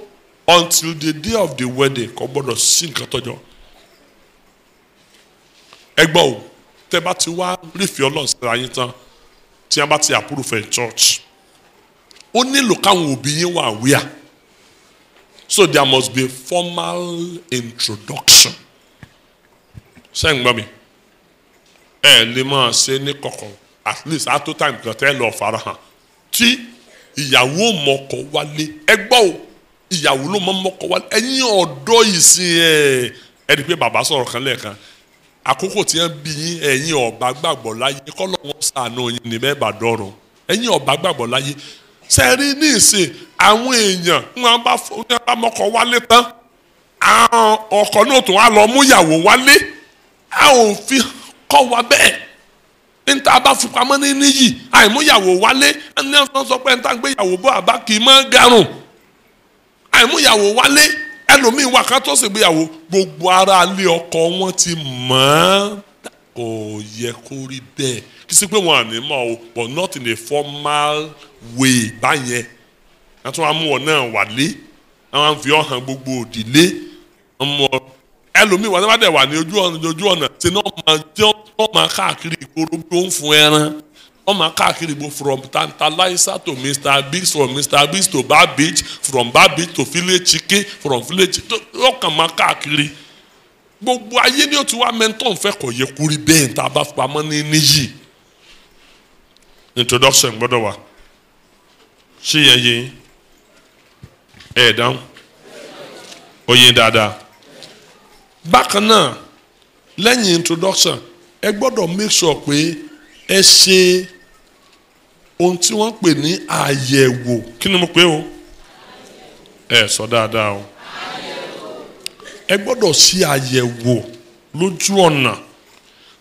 until the day of the wedding kò gbọ́dọ̀ sí nǹkan tọ́jọ́ ẹ gbọ́ o tẹ́ bá ti wá rífì Ọlọ́run síra yín tán tí a bá ti approve in church ó nílò káwọn òbí yín wà wíà so there must be a formal introduction ṣé ń gbọ́ mi ẹ lè máa ṣe ní kọ̀kọ̀ at least after time kan tẹ́ lọ farahàn tí ìyàwó mọ́kọ wálé ẹ gbọ́ o ìyàwó ló mọ́kọ wálé ẹ̀yin ọ̀dọ́ yìí sí ẹ rí i pé bàbá sọ̀rọ̀ kan lẹ́ẹ̀kan àkókò tí wọ́n bí yín ẹ̀yin ọ̀bá gbàgbọ́ láyé kọ́lọ́wọ́n ṣàánú yín ní mẹ́bà dọ́rùn ẹ̀yin ọ̀bá gbàgbọ́ láyé sẹ́rí ní ìsìn àwọn èèyàn wọn bá mọ́kọ wálé tán àwọn ọkọ náà tó wá lọ mú ìyàwó wálé a ò fi kọ́ wa bẹ́ẹ̀ níta bá fi pamọ́ ní níyì àìmúyàwó wálé ẹni wọ́n sọ pé níta gbé ìyàwó bọ́ àbá kì í mọ́ garùn àìmúyàwó wálé ẹlòmíín wà ká tó ṣègbéyàwó gbogbo ara ilé ọkọ wọn ti mọ̀ kò yẹ kó rí bẹ́ẹ̀ kì í sí pé wọn à ní mọ̀ o but not in a formal way báyẹn wọ́n tún wá mú wọn náà wálé wọ́n fi ọ̀hàn gbogbo òdìlé ọmọ ẹlòmíín wà níwájú ẹ̀ wà ní ojú ọ̀nà tí wọ́n máa káàkiri ìgboro bí ó ń fún ẹran wọ́n máa káàkiri ìgboro from Tantalizer to Mr. Biggs from Mr. Biggs to Bar Beach from Bar Beach to Village Chicken from Village Chicken wọ́n kàn máa káàkiri gbogbo ayé ni ó ti wá mẹ́ńtọ́ ń fẹ́ kọ̀ yẹ kúrí bẹ́ẹ̀ ní tá a bá pamọ́ ní níyì introduction gbọ́dọ̀ wà ṣé yẹ yé ẹ̀ dáhùn ó yé dáadáa bákan náà lẹ́yìn introduction ẹ gbọ́dọ̀ make sure pé ẹ ṣe ohun tí wọ́n pè ní àyẹ̀wò kí ni mo pè o ẹ sọ dáadáa o ẹ gbọ́dọ̀ ṣe àyẹ̀wò lójú ọ̀nà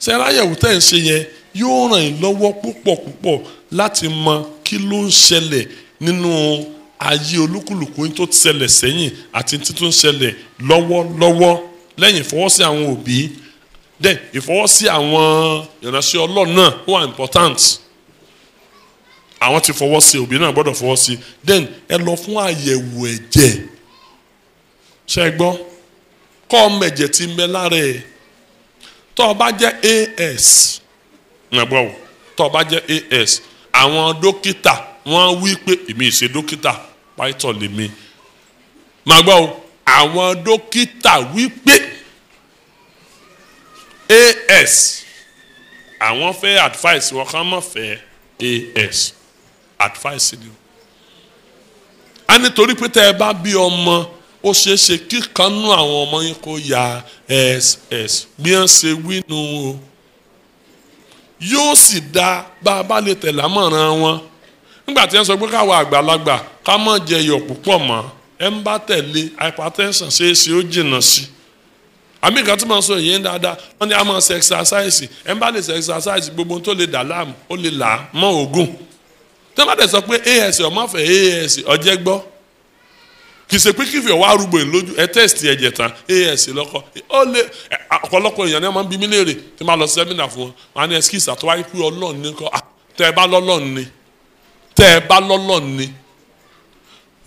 ṣe àyẹ̀wò tẹ́ ń ṣe yẹn yóò ràn yín lọ́wọ́ púpọ̀ láti mọ kí ló ń ṣẹlẹ̀ nínú ayé olúkúlùkù tó ti ṣẹlẹ̀ sẹ́yìn àti tí tó ń ṣẹlẹ̀ lọ́wọ́lọ́wọ́ lẹ́yìn ìfọwọ́sí àwọn òbí then ìfọwọ́sí àwọn ìránṣẹ́ Ọlọ́run náà wà important àwọn ti fọwọ́sí òbí náà gbọ́dọ̀ fọwọ́sí then ẹ lọ fún àyẹ̀wò ẹ̀jẹ̀ ṣe gbọ́ kọ́ ọmọ ẹ̀jẹ̀ ti ń bẹ lára ẹ̀ tó o bá jẹ́ AS ǹgbọ́ o tó o bá jẹ́ AS àwọn dókítà wọ́n wí pé èmi ìṣe dókítà pàìtọ́ lèmi máa gbọ́ o àwọn dókítà wí pé AS àwọn fẹ́ advice wọn kàn mọ̀ fẹ́ AS advice ni o a nítorí pé tẹ́ ẹ bá bí ọmọ ó ṣeé ṣe kíkanú àwọn ọmọ yín kó ya SS bí wọ́n ṣe wí nu o yóò sì dá bá a bá lè tẹ̀lé àmọ̀ràn wọn nígbà tí wọ́n sọ pé káwa àgbàlagbà ká má jẹ iyọ̀ púpọ̀ mọ́ ẹ ń bá tẹ̀lé hypertension ṣeé ṣe ó jìnnà sí àmì nǹkan tí mo sọ yìí ń dáadáa wọ́n ní a máa ṣe exercise ẹ ń bá lè ṣe exercise gbogbo tó lè dà láàmú ó lè là á mọ́ ògùn tí wọ́n bá tẹ̀ sọ pé AS ọmọ fẹ́ AS ọjẹ́ gbọ́ kì í ṣe pé kífì ọwọ́ arúgbó yìí lójú ẹ tẹ́sítì ẹ̀jẹ̀ tán as lọ́kọ̀ ó lé ọ̀pọ̀lọpọ̀ èèyàn náà máa ń bí mi léèrè tí máa lọ sẹ́mínà fún wọn wọn á ní ẹskísà tó wáyé pé ọlọ́run ní kọ́ tẹ́ ẹ bá lọ́lọ́run ni tẹ́ ẹ bá lọ́lọ́run ni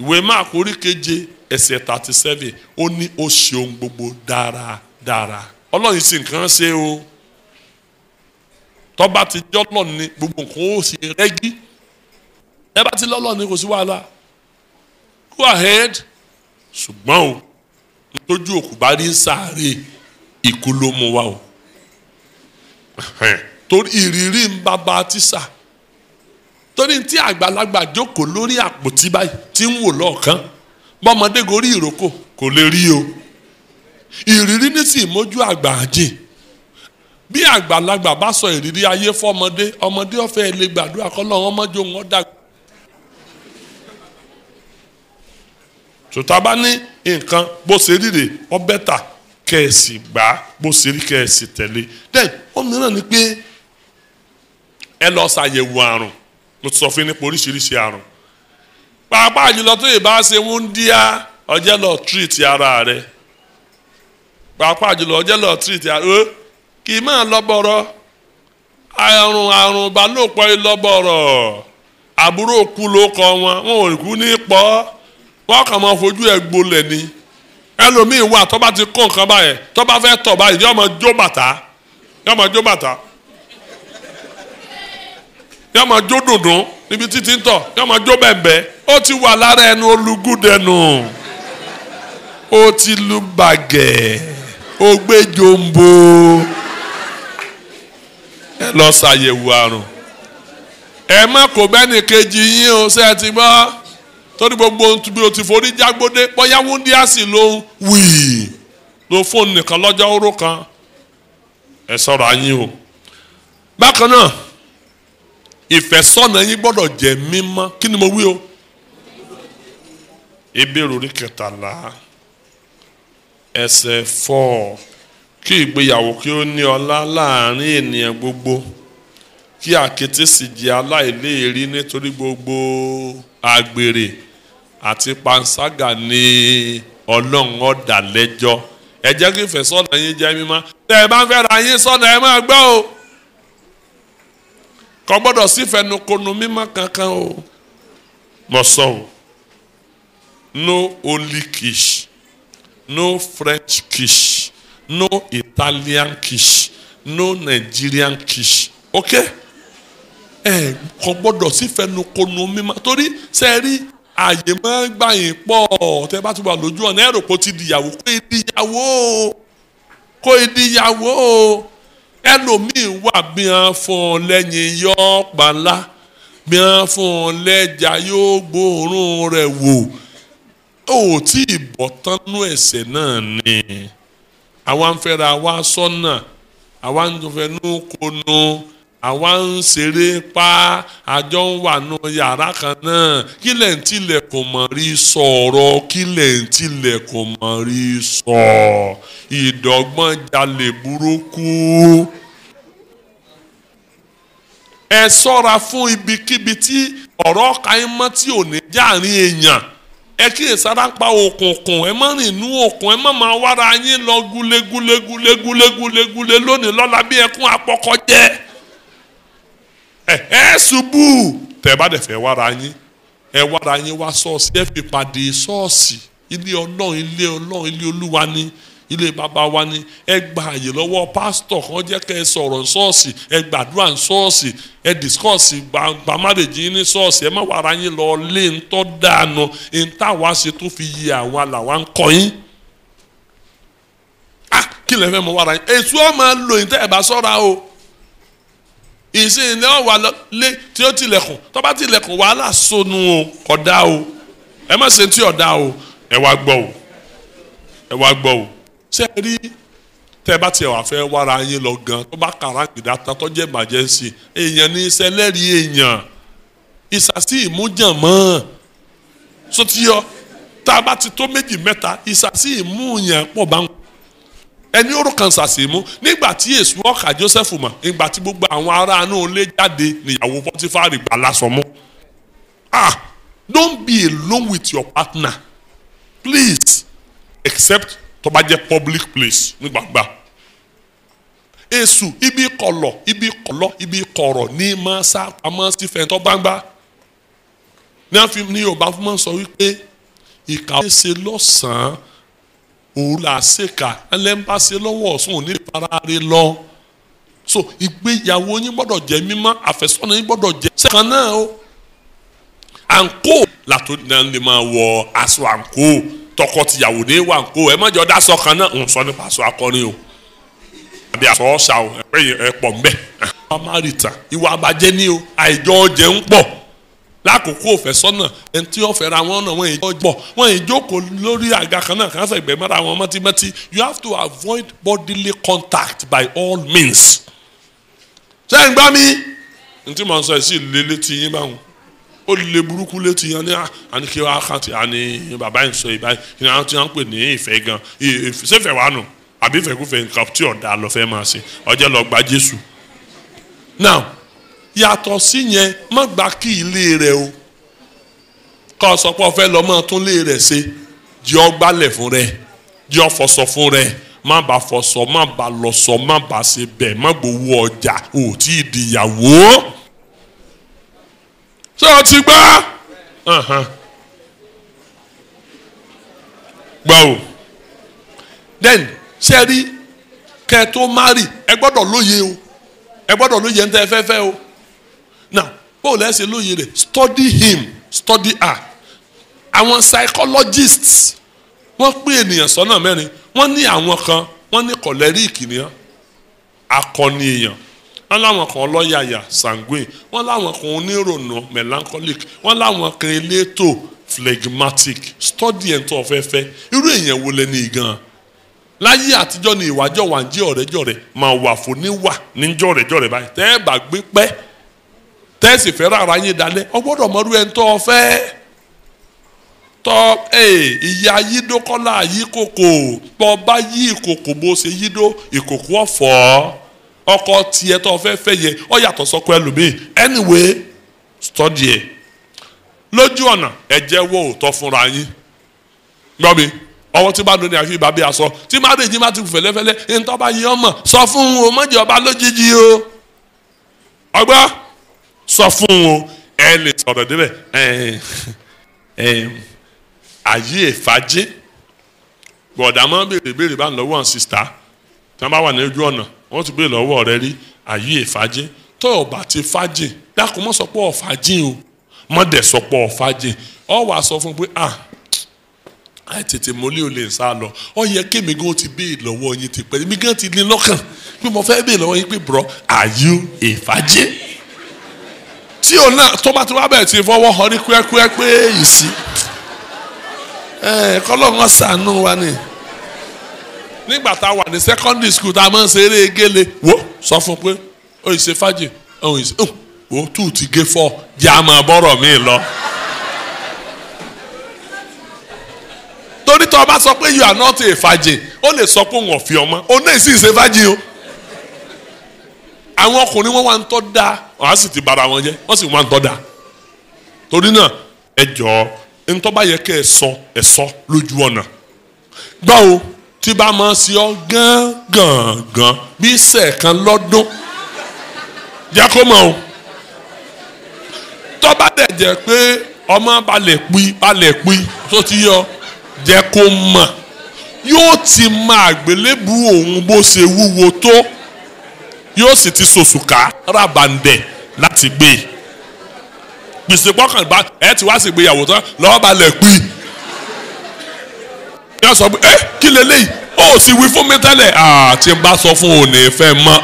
ìwé Máàkù orí keje ẹsẹ̀ 37 ó ní ó ṣe ohun gbogbo dáradára ọlọ́run sì nǹkan ṣe o tọ́ba ti jọ́ lọ́run ni gbogbo nǹkan ó ṣe rẹ́gí ẹ bá ti lọ́lọ́run ni kò sí wàhálà go ahead ṣùgbọ́n o nítorí òkú bá rí sáré ikú ló mú wa o torí ìrírí ń bàbá tíṣà torí tí àgbàlagbà jókòó lórí àpótí báyìí tí ń wò lọ́ọ̀kan bọ́mọdé gorí ìrókò kò lè rí o ìrírí ní sì mójú àgbà àjìn bí àgbàlagbà bá sọ ìrírí ayé fọmọdé ọmọdé ọ̀fẹ́ lè gbàdúrà kọ́lọ́run ọmọdé òun ọ̀dà. sòtá bá ní nǹkan bó ṣe ríre ọbẹ̀ tà kẹ̀sì gbà bó ṣe rí kẹ̀sì tẹ̀lé then wọ́n mìíràn ni pé ẹ lọ ṣàyẹ̀wò àrùn mo ti sọ fún yín nípa oríṣiríṣi àrùn pàápàá jùlọ tó yẹ bá ṣe wúndíá ọjẹ́ lọ treat ara rẹ pàápàá jùlọ ọjẹ́ lọ treat ara rẹ kì í máa lọ́bọ̀rọ̀ àrùn ìbálòpọ̀ ìlọ́bọ̀rọ̀ àbúrò kú ló kọ wọn ò kú ní pọ́ wọ́n kàn máa fojú ẹ̀ gbolẹ̀ ni ẹlòmíì wà tó bá ti kó nǹkan báyẹn tó bá fẹ́ tọ̀ báyìí yóò máa jó bàtà yóò máa jó dùndún níbi títí ń tọ̀ yóò máa jó bẹ̀m̀bẹ̀ ó ti wà lára ẹnu olùgúdẹnu ó ti lu bàgẹ́ ó gbé jombo ẹ lọ ṣàyẹ̀wò àrùn ẹ má kó bẹ́ẹ̀ni kejì yín o ṣe é ti gbọ́ torí gbogbo ohun bí o ti forí jágbódé bóyá wúndíásì ló wì ló fóònù nìkan lọ́jọ́ oró kan ẹ sọ̀rọ̀ ayín o bákan náà ìfẹ́sọ́nà yín gbọ́dọ̀ jẹ́ mímọ́ kí ni mo wí o Hébérù orí 13 ẹsẹ̀ 4 kí ìgbéyàwó kí ó ní ọlá láàrin ènìyàn gbogbo kí àkété sì jẹ́ aláìléèrí nítorí gbogbo àgbèrè àti panṣágà ní Ọlọ́run ó dá lẹ́jọ́ ẹ jẹ́ kí ìfẹ́sọ́nà yín jẹ́ mímọ́ tẹ́ ẹ bá ń fẹ́ ra yín sọ́nà ẹ máa gbọ́ o kò gbọ́dọ̀ sí fẹnukonu mímọ́ kankan o mo sọ o no holy kiss no French kiss no Italian kiss no Nigerian kiss okay kò gbọ́dọ̀ sí fẹnukonu mímọ́ torí sẹ́ẹ̀rí àyè máa ń gbà yín pọ̀ tẹ́ bá ti wà lójú ọ̀nà ẹ̀rọ kò ti dìyàwó kó ìdíyàwó ẹlòmíì wà bí wọn fún ọ lẹ́yìn yọ pàlà bí wọn fún ọ lẹ́jà yóò gbóòórùn rẹ̀ wò ó tí ì bọ́ tánú ẹ̀ṣẹ̀ náà ni àwa ń fẹ́ra wa sọ́nà àwa ń fẹnu konu àwa ń ṣeré pa àjọ ń wà nù yàrá kan náà kí lẹ̀ ń tilẹ̀kùn mọ̀ rí sọ̀rọ̀ kí lẹ̀ ń tilẹ̀kùn mọ̀ rí sọ ìdọ́gbọ́n jalè burúkú ẹ ṣọ́ra fún ibikíbi tí ọ̀rọ̀ kàímọ́ tí ò ní jáàrin èèyàn ẹ kíyè sára pa òkùnkùn ẹ má rìn inú òkun ẹ má máa wára yín lọ gúlégúlégúlégúlégúlé lónìí lọ́la bí ẹkún apọkọjẹ́ ẹ ṣubú tẹ́ bá dẹ̀ fẹ́ wára yín wá ṣọ́ọ̀ṣì ẹ fi pàdé ṣọ́ọ̀ṣì ilé Ọlọ́run ilé Olúwa ni ilé bàbá wa ni ẹ gba àyè lọ́wọ́ pásítọ̀ kan jẹ́ kẹ́ ẹ sọ̀rọ̀ ṣọ́ọ̀ṣì ẹ gbàdúrà ṣọ́ọ̀ṣì ẹ dìskọ́ọ̀sì gba márèjì ní ṣọ́ọ̀ṣì ẹ má wàrà yín lọ lé ńtọ́ dànù ńtà wá ṣe tó fi yí àwa làwa ń kọ́ yín. kí lè fẹ́ mọ wàrà yín èso ọ̀ máa lò yín tẹ́ ẹ bá sọ́ra o ìsìn ilé ọ̀wà lé tí ó tilẹ̀kùn tó bá tilẹ̀kùn wàhálà sọnù o kódà o ẹ má ṣe tí ọ̀dà o ẹ wá gbọ́ o ṣe rí tẹ́ bá tiẹ̀ wà fẹ́ wára yín lọ gan tó bá kàrá gbìdá tán tó jẹ́ emergency èèyàn ní sẹlẹ́rì èèyàn ìsàsí ìmújàmọ́ sotiyọ tá a bá ti tó méjì mẹ́ta ìsàsí ìmúyàn pọ̀ bá ń ẹni orúkọ kan ṣàṣìmú nígbà tí èṣù ọkà Joseph mọ̀ nígbà tí gbogbo àwọn ará inú ilé jáde níyàwó Pọ́tífárì gbà lásọ mọ́ don't be alone with your partner please except tó bá jẹ́ public place ní gbàgbà. Èṣù ibi kọ̀rọ̀ ní máa sá pamọ́ sí fẹ̀ntọ́ gbangba. Ní àfihàn ní Yorùbá fún máa sọ wípé ìkà ṣe lọ́sàn-án òun là ṣèkà ẹlẹ́mbà ṣe lọ́wọ́ ọ̀sùn òní ìfarare lọ. So ìgbéyàwó yín gbọ́dọ̀ jẹ́ mímọ́, àfẹ́sọ́nà yín gbọ́dọ̀ jẹ́ sẹ́kàn náà o. Àǹkó làtó náà lè máa wọ aṣọ àǹkó tọkọ-tìyàwó ní wà àǹkó ẹ mọ̀jọ́ dáṣọ kan náà ń sọ nípa aṣọ akọrin o. Àbí aṣọ ọ̀ṣà o ẹ pọ̀ mbẹ́. Wọ́n máa rí ta ìwà àbàjẹ́ ní o àìjọ jẹ́ ń pọ̀ lákòókò òfẹ́sọ́nà ẹni tí wọ́n fẹ́ra wọn náà wọ́n ìjọ pọ̀ wọ́n ìjókòó lórí àga kan náà kàn fẹ́ gbẹ̀mọ́ra wọn mọ́tímọ́tí. You have to avoid bodily contact by all means. Ṣé ń gbá mi? N tí mo ń sọ sí ilé létí yín báwọn ó lè burúkú létí yẹn ní àníkí wa kàtí àní bàbá yìí sọ ìbáyìí kí wọ́n ti ń pè ní ìfẹ́ gan ìfẹ́ wà nù àbí ìfẹ́kúfẹ́ nǹkan tí ọ̀dà lọ fẹ́ máa ṣe ọjọ́ lọ gba Jésù. Now yàtọ̀ sí yẹn má gba kí ilé rẹ o kọ́ ọ sọ pé ọ fẹ́ lọ mọ́ tún lé rẹ̀ ṣe jẹ́ ọ gbálẹ̀ fún rẹ jẹ́ ọ fọṣọ fún rẹ má bá fọṣọ má bá lọṣọ má bá ṣe bẹ́ẹ̀ má gbowó ọjà ò tí ì dìyàwó. Ṣé o ti gbọ́? Gbọ́ o. Then ṣe rí kẹ́ tó marry ẹ gbọ́dọ̀ lóye o ẹ gbọ́dọ̀ lóye ń tẹ́ fẹ́fẹ́ o. Now bó lẹ́ ṣe lóye rẹ̀ study him study her. Àwọn psychologists wọ́n pín ènìyàn sọ́nà mẹ́rin wọ́n ní àwọn kan wọ́n ní kọ̀lẹ́ríìkì nìyẹn akọni èèyàn. Wọ́n láwọn kan lọ́yàyà sanguine wọ́n láwọn kan onírònú melancholic wọ́n láwọn kan elétò phlegmatic study ẹ̀ tó fẹ́fẹ́ irú èèyàn wo lẹ́ni gan. Láyé àtijọ́ ni ìwájọ́ wà ń jẹ́ ọ̀rẹ́jọ̀rẹ́ máa wà fún níwà níjọ́ ọ̀rẹ́jọ̀rẹ́ báyìí tẹ́ ẹ bá gbé pẹ́ tẹ́ ẹ sì fẹ́ rárá yín dalẹ̀ ọ gbọ́dọ̀ mọ́rú ẹ̀ ń tọ́ fẹ́ tọ́ ìyá yídó kọ́lá yí kòkò bọ́ bá yí ìkòkò bó ṣe yídó ìkòkò ọ̀fọ́ ọkọ tiẹ̀ tó fẹ́ yẹ ọ yàtọ̀ sọ́kọ ẹlòmíì anyway study ẹ̀ lójú ọ̀nà ẹ jẹ́wọ́ òótọ́ fúnra yín gbọ́ mi ọwọ́ tí bá dúró ní àfi bàbí aṣọ tí má dé jí má ti fò fẹ́lẹ́fẹ́lẹ́ ntọ́ bá yí ọmọ sọ fún o mọ̀jẹ̀ ọba lójijì o ọgbà sọ fún o ẹ lè sọ̀rọ̀ débẹ̀ ayé ìfàjẹ́ bọ̀dà máa ń béèrè bá ń lọ́wọ́ àwọn sista tí wọ́n bá wà ní ojú ọ̀nà wọ́n ti béèrè lọ́wọ́ rẹ rí ayé ìfàjẹ́ tó o bá ti fàjẹ́ dákun mọ́ sọ pé ọ̀fàjẹ́ o mọ́ dẹ̀ sọ pé ọ̀fàjẹ́ ọ wà sọ fún pé àìtètè mọ́lé ò lè sá lọ ọ yẹ kémi gan ti béèrè lọ́wọ́ yín ti pẹ́ mi gan ti ní lọ́kàn pé mo fẹ́ béèrè lọ́wọ́ yín pé bro ayé ìfàjẹ́ tí o náà tó bá ti wá bẹ̀rẹ̀ ti fọwọ́ họ ní kúẹ́kúẹ́ pé èyí sí kọ́lọ́ngàn ṣàánú wa ni nígbà tá a wà ní secondary school tá a máa ń ṣeré gélé wo sọ fún pé ó yìí ṣe fàájì ó yìí ṣe ó tù ti gé fọ jẹ́ àmọ́ bọ́rọ̀ mi lọ. torí tó o bá sọ pé you are not a fàájì ó lè sọ pé òun ò fi ọmọ ó náà sì ṣe fàájì o. àwọn ọkùnrin wọn wá ń tọ́ da wọ́n á sì ti bara wọn jẹ́ wọ́n sì wá ń tọ́ da. torí náà ẹ jọ̀ọ́ ntọ́ bá yẹ kẹ́ ẹ sọ lójú ọ̀nà gbọ́ o tí bá máa ṣe ọ gángan bí sẹ̀kan lọ́dún jẹ́ kó mọ̀ o tọ́ bá dẹ̀ jẹ́ pé ọmọ balẹ̀ pí tó ti yọ jẹ́ kó mọ̀ yóò ti máa gbélébù òun bó ṣe wúwo tó yóò sì ti sòṣùká rábàndẹ̀ láti gbé e gbèsè pọ́kànlá ẹ ti wá sí ìgbéyàwó tán lọ́wọ́ balẹ̀ pí yóò sọ pé kí leléyìí ó sì wí fún mi tẹ́lẹ̀ tí n bá sọ fún òní fẹ́ mọ́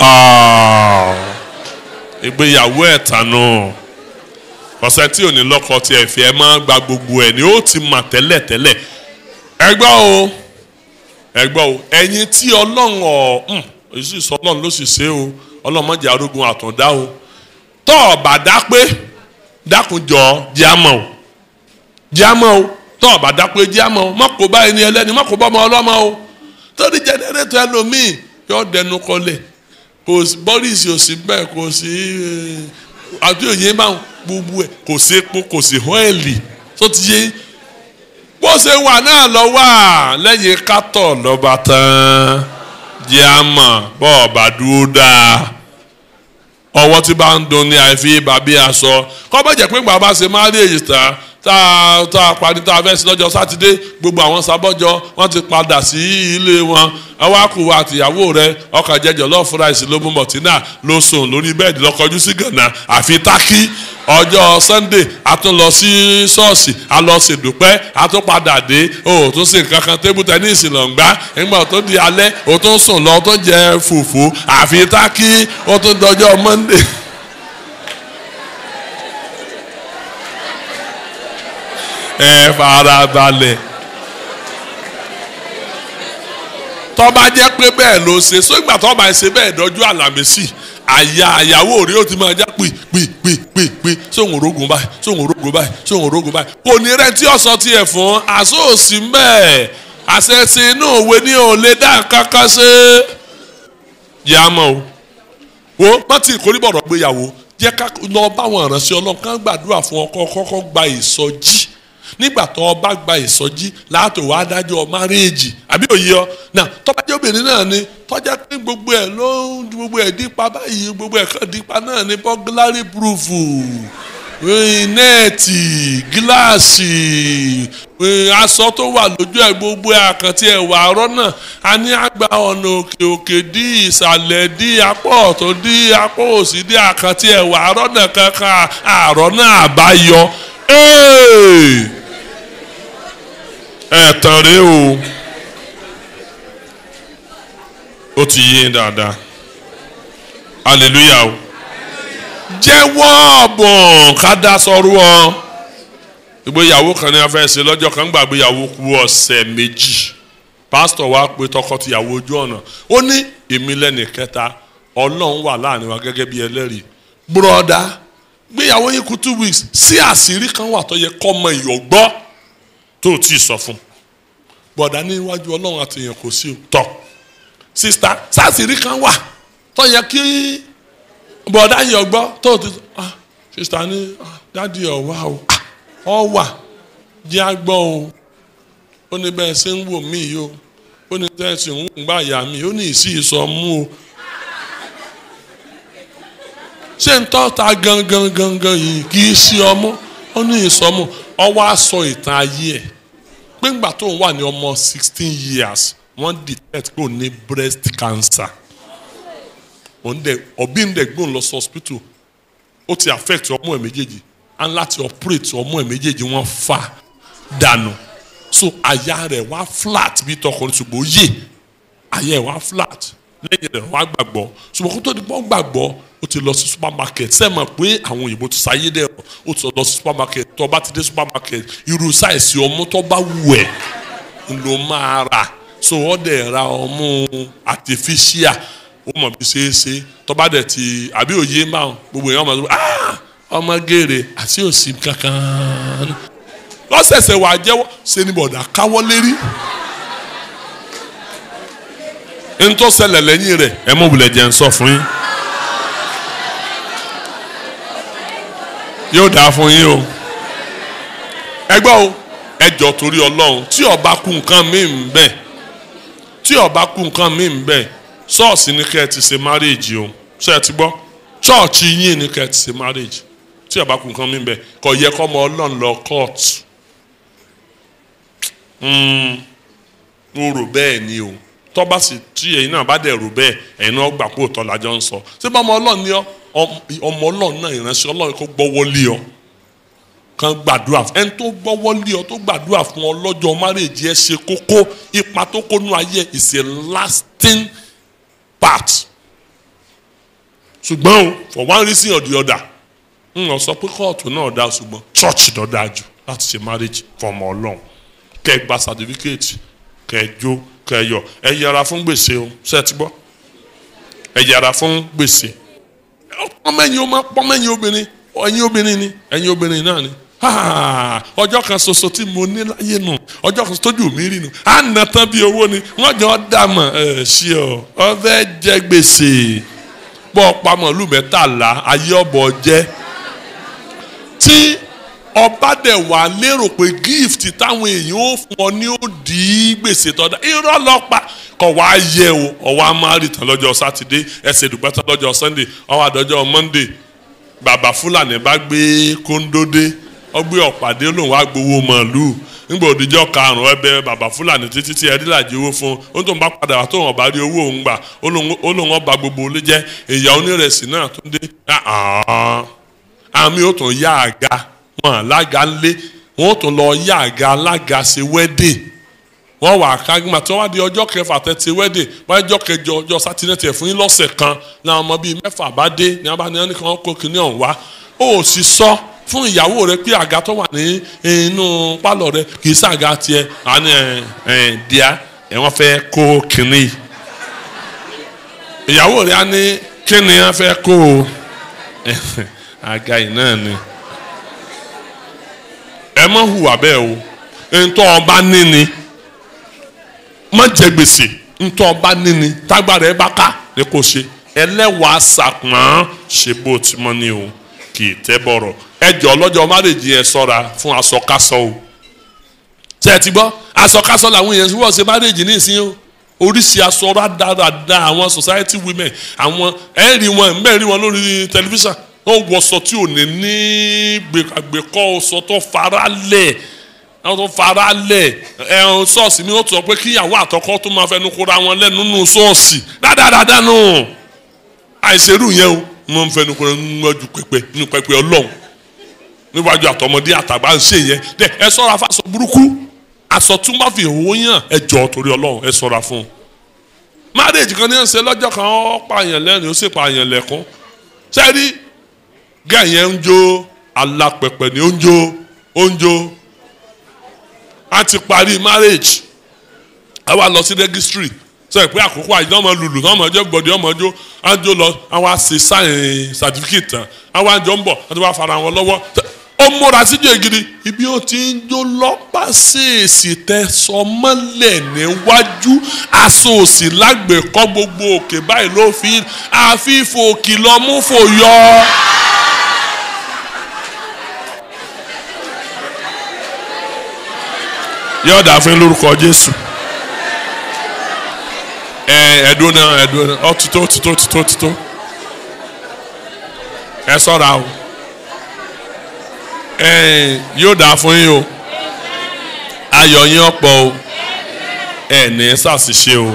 ìgbéyàwó ẹ̀ tànù ọ̀sẹ̀ tí òní lọ́kọ tí ẹ̀ fi ẹ̀ máa gba gbogbo ẹ̀ ni ó ti mà tẹ́lẹ̀ ẹ gbọ́ o ẹ̀yin tí ọlọ́run èyí sọ ọlọ́run ló sì ṣe o ọlọ́run má jẹ́ arógun àtúndá o tọ́ ọ̀ bá dá pé dákunjọ jámọ o tọ́ ọ̀bà dápé jámọ o má kó bá ẹni ẹlẹ́ni má kó bá ọmọ ọlọ́mọ o torí jẹnẹrétọ̀ ẹlòmíì yóò dẹnu kọlẹ̀ kò sí bọ́rìsì ò sí bẹ́ẹ̀ kò sí àti òye máa gbogbo ẹ̀ kò sí epo kò sí ọ́ẹ̀lì tó ti yé bó ṣe wà náà lọ wà lẹ́yìn kátọ̀ lọ́ba tán jẹ́ àmọ́ bọ́ọ̀ bá dúró dáa ọwọ́ tí bá ń dun ní àìfi bàbí aṣọ kọ́ bá jẹ́ pé bàbá ṣe máa rí èyí tán tá a parí tá a fẹ́ sí lọ́jọ́ sátidé gbogbo àwọn sábọ́jọ́ wọ́n ti padà sí ilé wọn awakùnrin àtìyàwó rẹ ọkà jẹjọ lọ́ọ̀fù ráìsì ló mú mọ̀tínà ló sùn lórí bẹ́ẹ̀dì lọ́kọjú sí gànà àfi tákì ọjọ́ sunday a tún lọ sí ṣọ́ọ̀ṣì a lọ ṣèdúpẹ́ a tún padà dé o tún ṣe nǹkan kan tébù tẹ́nísì lọ́ngbá nígbà tó di alẹ́ o tún sùn lọ tó jẹ fùfú àfi tákì o tún dọjọ́ monday. ẹ fara balẹ̀ tọ́ba jẹ́ pé bẹ́ẹ̀ ló ṣe sógbà tọ́ba ṣe bẹ́ẹ̀ dọ́jú àlàmísì àyàwó rí ó ti máa já pì sóhun orógun báyìí sóhun orógun báyìí sóhun orógun báyìí kò ní rẹ tí ọ̀sán tiẹ̀ fún àsóòsì mẹ́ẹ̀ àṣẹṣe inú òwe ní ò lè dá kankan ṣe yà á mọ̀ o wo mọ́tì ìkórìbọ̀rọ̀ gbéyàwó jẹ́ ká lọ báwọn ìránṣẹ́ Ọlọ́run kán gbàdúrà fún ọkọ kọ́kọ́ gba ìsọjí nígbà tó o bá gba ìsọjí láti wá dájọ́ márèèjì àbí òye ọ náà tọ́ba jẹ́ obìnrin náà ni tọ́jà pé gbogbo ẹ̀ dípa báyìí gbogbo ẹ̀ kan dípa náà ni burglary proof nẹ́ẹ̀tì gíláàsì aṣọ tó wà lójú ẹ̀ gbogbo ẹ̀ àkàntì ẹ̀wà àárọ̀ náà a ní àgbà ọ̀nà òkè dí ìsàlẹ̀ dí apá ọ̀tún dí apá òsì dí àkàntì ẹ̀wà àárọ̀ náà kankan àárọ̀ náà àbáyọ ẹ̀tàn rèé o ti yé dáadáa hallelujah o jẹ́wọ́ ọ̀bùn ká dá sọ́rú ọ ìgbéyàwó kan ní a fẹ́ ṣe lọ́jọ́ kan gbàgbéyàwó kù ọ̀sẹ̀ méjì pásítọ̀ wa pé tọkọtìyàwó ojú ọ̀nà ó ní èmi lẹ́nì kẹta Ọlọ́run wà láàrin wa gẹ́gẹ́ bí ẹlẹ́rìí bùrọ̀dá gbéyàwó yín kù 2 weeks sí àṣírí kan wà tó yẹ kọ́mọ ìyọ̀gbọ́ tó tí ì sọ fún bọ̀dá níwájú Ọlọ́run àtìyàn kò sí tọ̀ sista sáàsìrí kan wà tó yẹ kí bọ̀dá ìyọ̀gbọ́ tó ti sista ní dádì ọ̀wá ọ wà jẹ́ àgbọ̀ o ó ní bẹ́ẹ̀ ṣe ń wò mí yìí o ó ní tẹ́sí ń gbà yà mí ó ní ìsí ìsọmú o ṣé ń tọ́ta gangan yìí kì í ṣe ọmọ ó ní ìsọmú ọ wá sọ ìtàn ayé ẹ̀ pé ńgbà tó ń wà ní ọmọ 16 years wọ́n detect kó ní breast cancer ọ̀bí ń dẹ̀ gbóhùn lọ sí hospital ó ti affect ọmọ ẹ̀ méjèèjì á ń láti operate ọmọ ẹ̀ méjèèjì wọ́n fà dànù so àyà rẹ̀ wá flat bí tọkùnrin ṣùgbọ́n ó yè àyà ẹ̀ wá flat lẹ́yìn rẹ̀ wá gbàgbọ́ ṣùgbọ́n kó tó di pọ́ gbàgbọ́ ó ti lọ sí supermarket ṣe mọ̀ pé àwọn òyìnbó ti sáyé dẹ̀ ó ti lọ sí supermarket tó bá ti dé supermarket irú sáìsì ọmú tó bá wù ẹ́ ló máa rà so wọ́n dẹ̀ ra ọmú artificial ó mọ̀ bí ṣeéṣe tó bá dẹ̀ ti àbí òye máa gbogbo èèyàn máa sọ ọmọ gèrè àti òsì kankan lọ́sẹ̀sẹ̀ wà jẹ́wọ́ ṣe ni bọ̀dà káwọ́ lérí n tó ṣẹlẹ̀ lẹ́yìn rẹ̀ ẹ mọ̀ wulẹ̀ jẹ́ ń sọ fún yín yóò dáa fún yín o ẹ gbọ́ o ẹ jọ torí Ọlọ́run tí ó bá kú nǹkan mi ń bẹ tí ó bá kú nǹkan mi ń bẹ ṣọ́ọ̀ṣì ni kẹ́ ẹ ti ṣe marriage o ṣé ẹ ti gbọ́ ṣọ́ọ̀ṣì yín ni kẹ́ ẹ ti ṣe marriage tí ó bá kú nǹkan mi ń bẹ kò yẹ kọ́ ọmọ Ọlọ́run lọ court mo rò bẹ́ẹ̀ ni o tọ́ba sì tí ẹ̀yin náà bá dẹ̀ rò bẹ́ẹ̀ ẹ̀yin náà gbà pé òótọ́ lájọ́ ń sọ ṣé bá ọmọ Ọlọ́run ni ọmọ Ọlọ́run náà ìránṣẹ́ Ọlọ́run kó gbọ́wọ́ lé ọ kan gbàdúrà ẹni tó gbọ́wọ́ lé ọ tó gbàdúrà fún ọ lọ́jọ́ márèjì ẹ ṣe kókó ipa tó kónú ayé is a lasting part ṣùgbọ́n o for one reason or the other n ò sọ pé kóòtù náà dá ṣùgbọ́n church náà dáa jù láti ṣe marriage fún ọmọ Ọlọ́run kẹ́ ẹ gba certificate kẹ́ ẹ jó kẹ́ ẹ yọ ẹ yẹra fún gbèsè o ṣé ẹ ti gbọ́ ẹ yẹra fún gbèsè pọ́nmẹ́yìn obìnrin ẹ̀yin obìnrin ni ẹ̀yin obìnrin náà ni ọjọ́ kan ṣoṣo tí mo ní láyé nù ọjọ́ kan tójú mi rí nù á nà tán bí owó ni wọ́n jọ dàmọ̀ ṣí ọ fẹ́ jẹ gbèsè bọ́ pamọ́ ìlú 13 ayé ọ̀bọ̀ jẹ́ tí ọba dẹ̀ wà lérò pé gift táwọn èèyàn ó fún ọ ní ó di gbèsè tọ́da irọ́ lọ́pàá kọ̀ wá yẹ o ọwọ́ a máa rí tán lọ́jọ́ sátidé ẹsẹ̀ ìdùpẹ́ tán lọ́jọ́ sunday ọwọ́ àdọ́jọ́ monday bàbá fúlàní bá gbé kóńdódé ó gbé ọ̀pàdé lòun wá gbowó màálù nígbà òdìjọ́ karùn-ún ẹbẹ bàbá fúlàní títí tí ẹrí làjẹ owó fún ó tó ń bá padà wá tó wọn bá rí owó òun gbà ó lóun ọba gbogbo olè jẹ ìyá onírẹsì náà tó dé àmì ó tún yá àga wọn alága ńlé wọn ó tún lọ yá àga alága ṣe wedding wọn wà kágbìmọ̀ tí wọ́n wá di ọjọ́ kẹfà tẹ́tí wedding wọ́n ẹjọ́ kẹjọ ọjọ́ sátidé tiẹ̀ fún yín lọ́sẹ̀ kan náà ọmọ bíi mẹ́fà bá dé ní abáníyàn nìkan kó kinní ọ̀hún wá ó sì sọ fún ìyàwó rẹ pé àga tó wà ní inú pálọ̀ rẹ kì í ṣàga tiẹ̀ àní díà wọ́n fẹ́ kó kinní ìyàwó rẹ á ní kíni wọ́n fẹ́ kó àga yìí náà ni ẹ má hùwà bẹ́ẹ̀ o ntọ́ ọba níní má jẹ gbèsè ntọ́ ọba níní tágbára ẹ bá ká ní kò ṣe ẹlẹ́wàá sàpọ̀n ṣe bó ti mọ́ ni o kì í tẹ́ bọ̀rọ̀ ẹjọ́ lọ́jọ́ márèjì yẹn sọ́ra fún asọkásọ o ṣe ti gbọ́ asọkásọ làwọn èèyàn wọ́n ṣe márèjì ní ìsìn o oríṣi aṣọ rádaràda àwọn society women àwọn ẹ̀rí wọn mẹ́rin wọn lórí tẹlifíṣàn wọ́n wọṣọ tí ò ní gbẹ̀kọ́ ọṣọ tó fara lẹ̀ àwọn tó fara lẹ̀ ẹ̀hún ṣọ́ọ̀ṣì mi ó tọ́ pé kíyàwó àtọkọ tó máa fẹnu kóra wọn lẹ́nu nínú ṣọ́ọ̀ṣì dáadáa nù àìṣerú yẹn o wọ́n ń fẹnu kóra níwájú pẹpẹ nínú pẹpẹ ọlọ́run níwájú àtọmọdé àtàgbà ń ṣe yẹn dẹ ẹ ṣọ́ra fáṣọ burúkú aṣọ tún bá fi hó yàn ẹ jọ torí ọlọ́run ẹ ṣọ́ra fún un marriage kan ní ẹ̀ ń ṣe lọ́jọ́ kan ó pààyàn lẹ́rìn ó sì pààyàn lẹ́kún sẹ́rí gẹ̀yẹ́ ń jó alápẹ̀pẹ̀ ni ó ń jó a ti parí marriage a wá lọ sí registry sọ pé àkókò àyè ọmọ lùlù ọmọ ọjọ́ gbọ̀dọ̀ ọmọ ọjọ́ àjọ lọ àwọn àṣẹ sáyẹn certificate tán àwọn àjọ ń bọ̀ àti wàá fara wọn lọ́wọ́ ó múra síjọ́ ìgidi ibi ó ti ń jó lọ́pàá ṣèèṣì tẹ sọmọ́lẹ̀ níwájú aṣọ òsì lágbèkọ́ gbogbo òkè báyìí ló fi àfífò kìlọ̀ mú fò yọ. yóò dà fún lórúkọ Jésù ẹ̀dùn náà ó tító ẹ ṣọ́ra o yóò dà fún yín o ayọ̀ yín ọ̀pọ̀ o ní ṣàṣìṣe o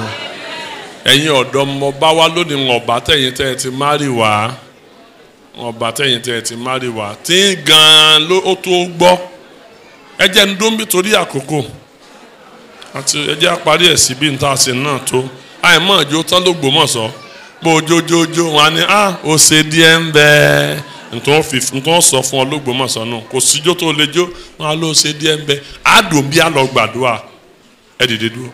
ẹ̀yin ọ̀dọ́ mo bá wá lónìí wọn ọba tẹ̀yìn tẹ̀ ti márì wá ọba tẹ̀yìn tẹ̀ ti márì wá tí gan-an ó tó gbọ́ ẹ jẹ́ ń dún bí torí àkókò àti ẹ jẹ́ àparí ẹ̀ síbí níta àṣẹ náà tó àìmọ̀ ìjó tán ló gbòmọ̀sọ́ bó ojójójó wọn ni ó ṣe díẹ̀ ń bẹ́ẹ̀ nǹkan sọ fún ọ ló gbòmọ̀sọ́ náà kò síjó tó lè jó wọn ló ṣe díẹ̀ ń bẹ́ẹ̀ á dùn bí á lọ gbàdúrà ẹ dìde dúró.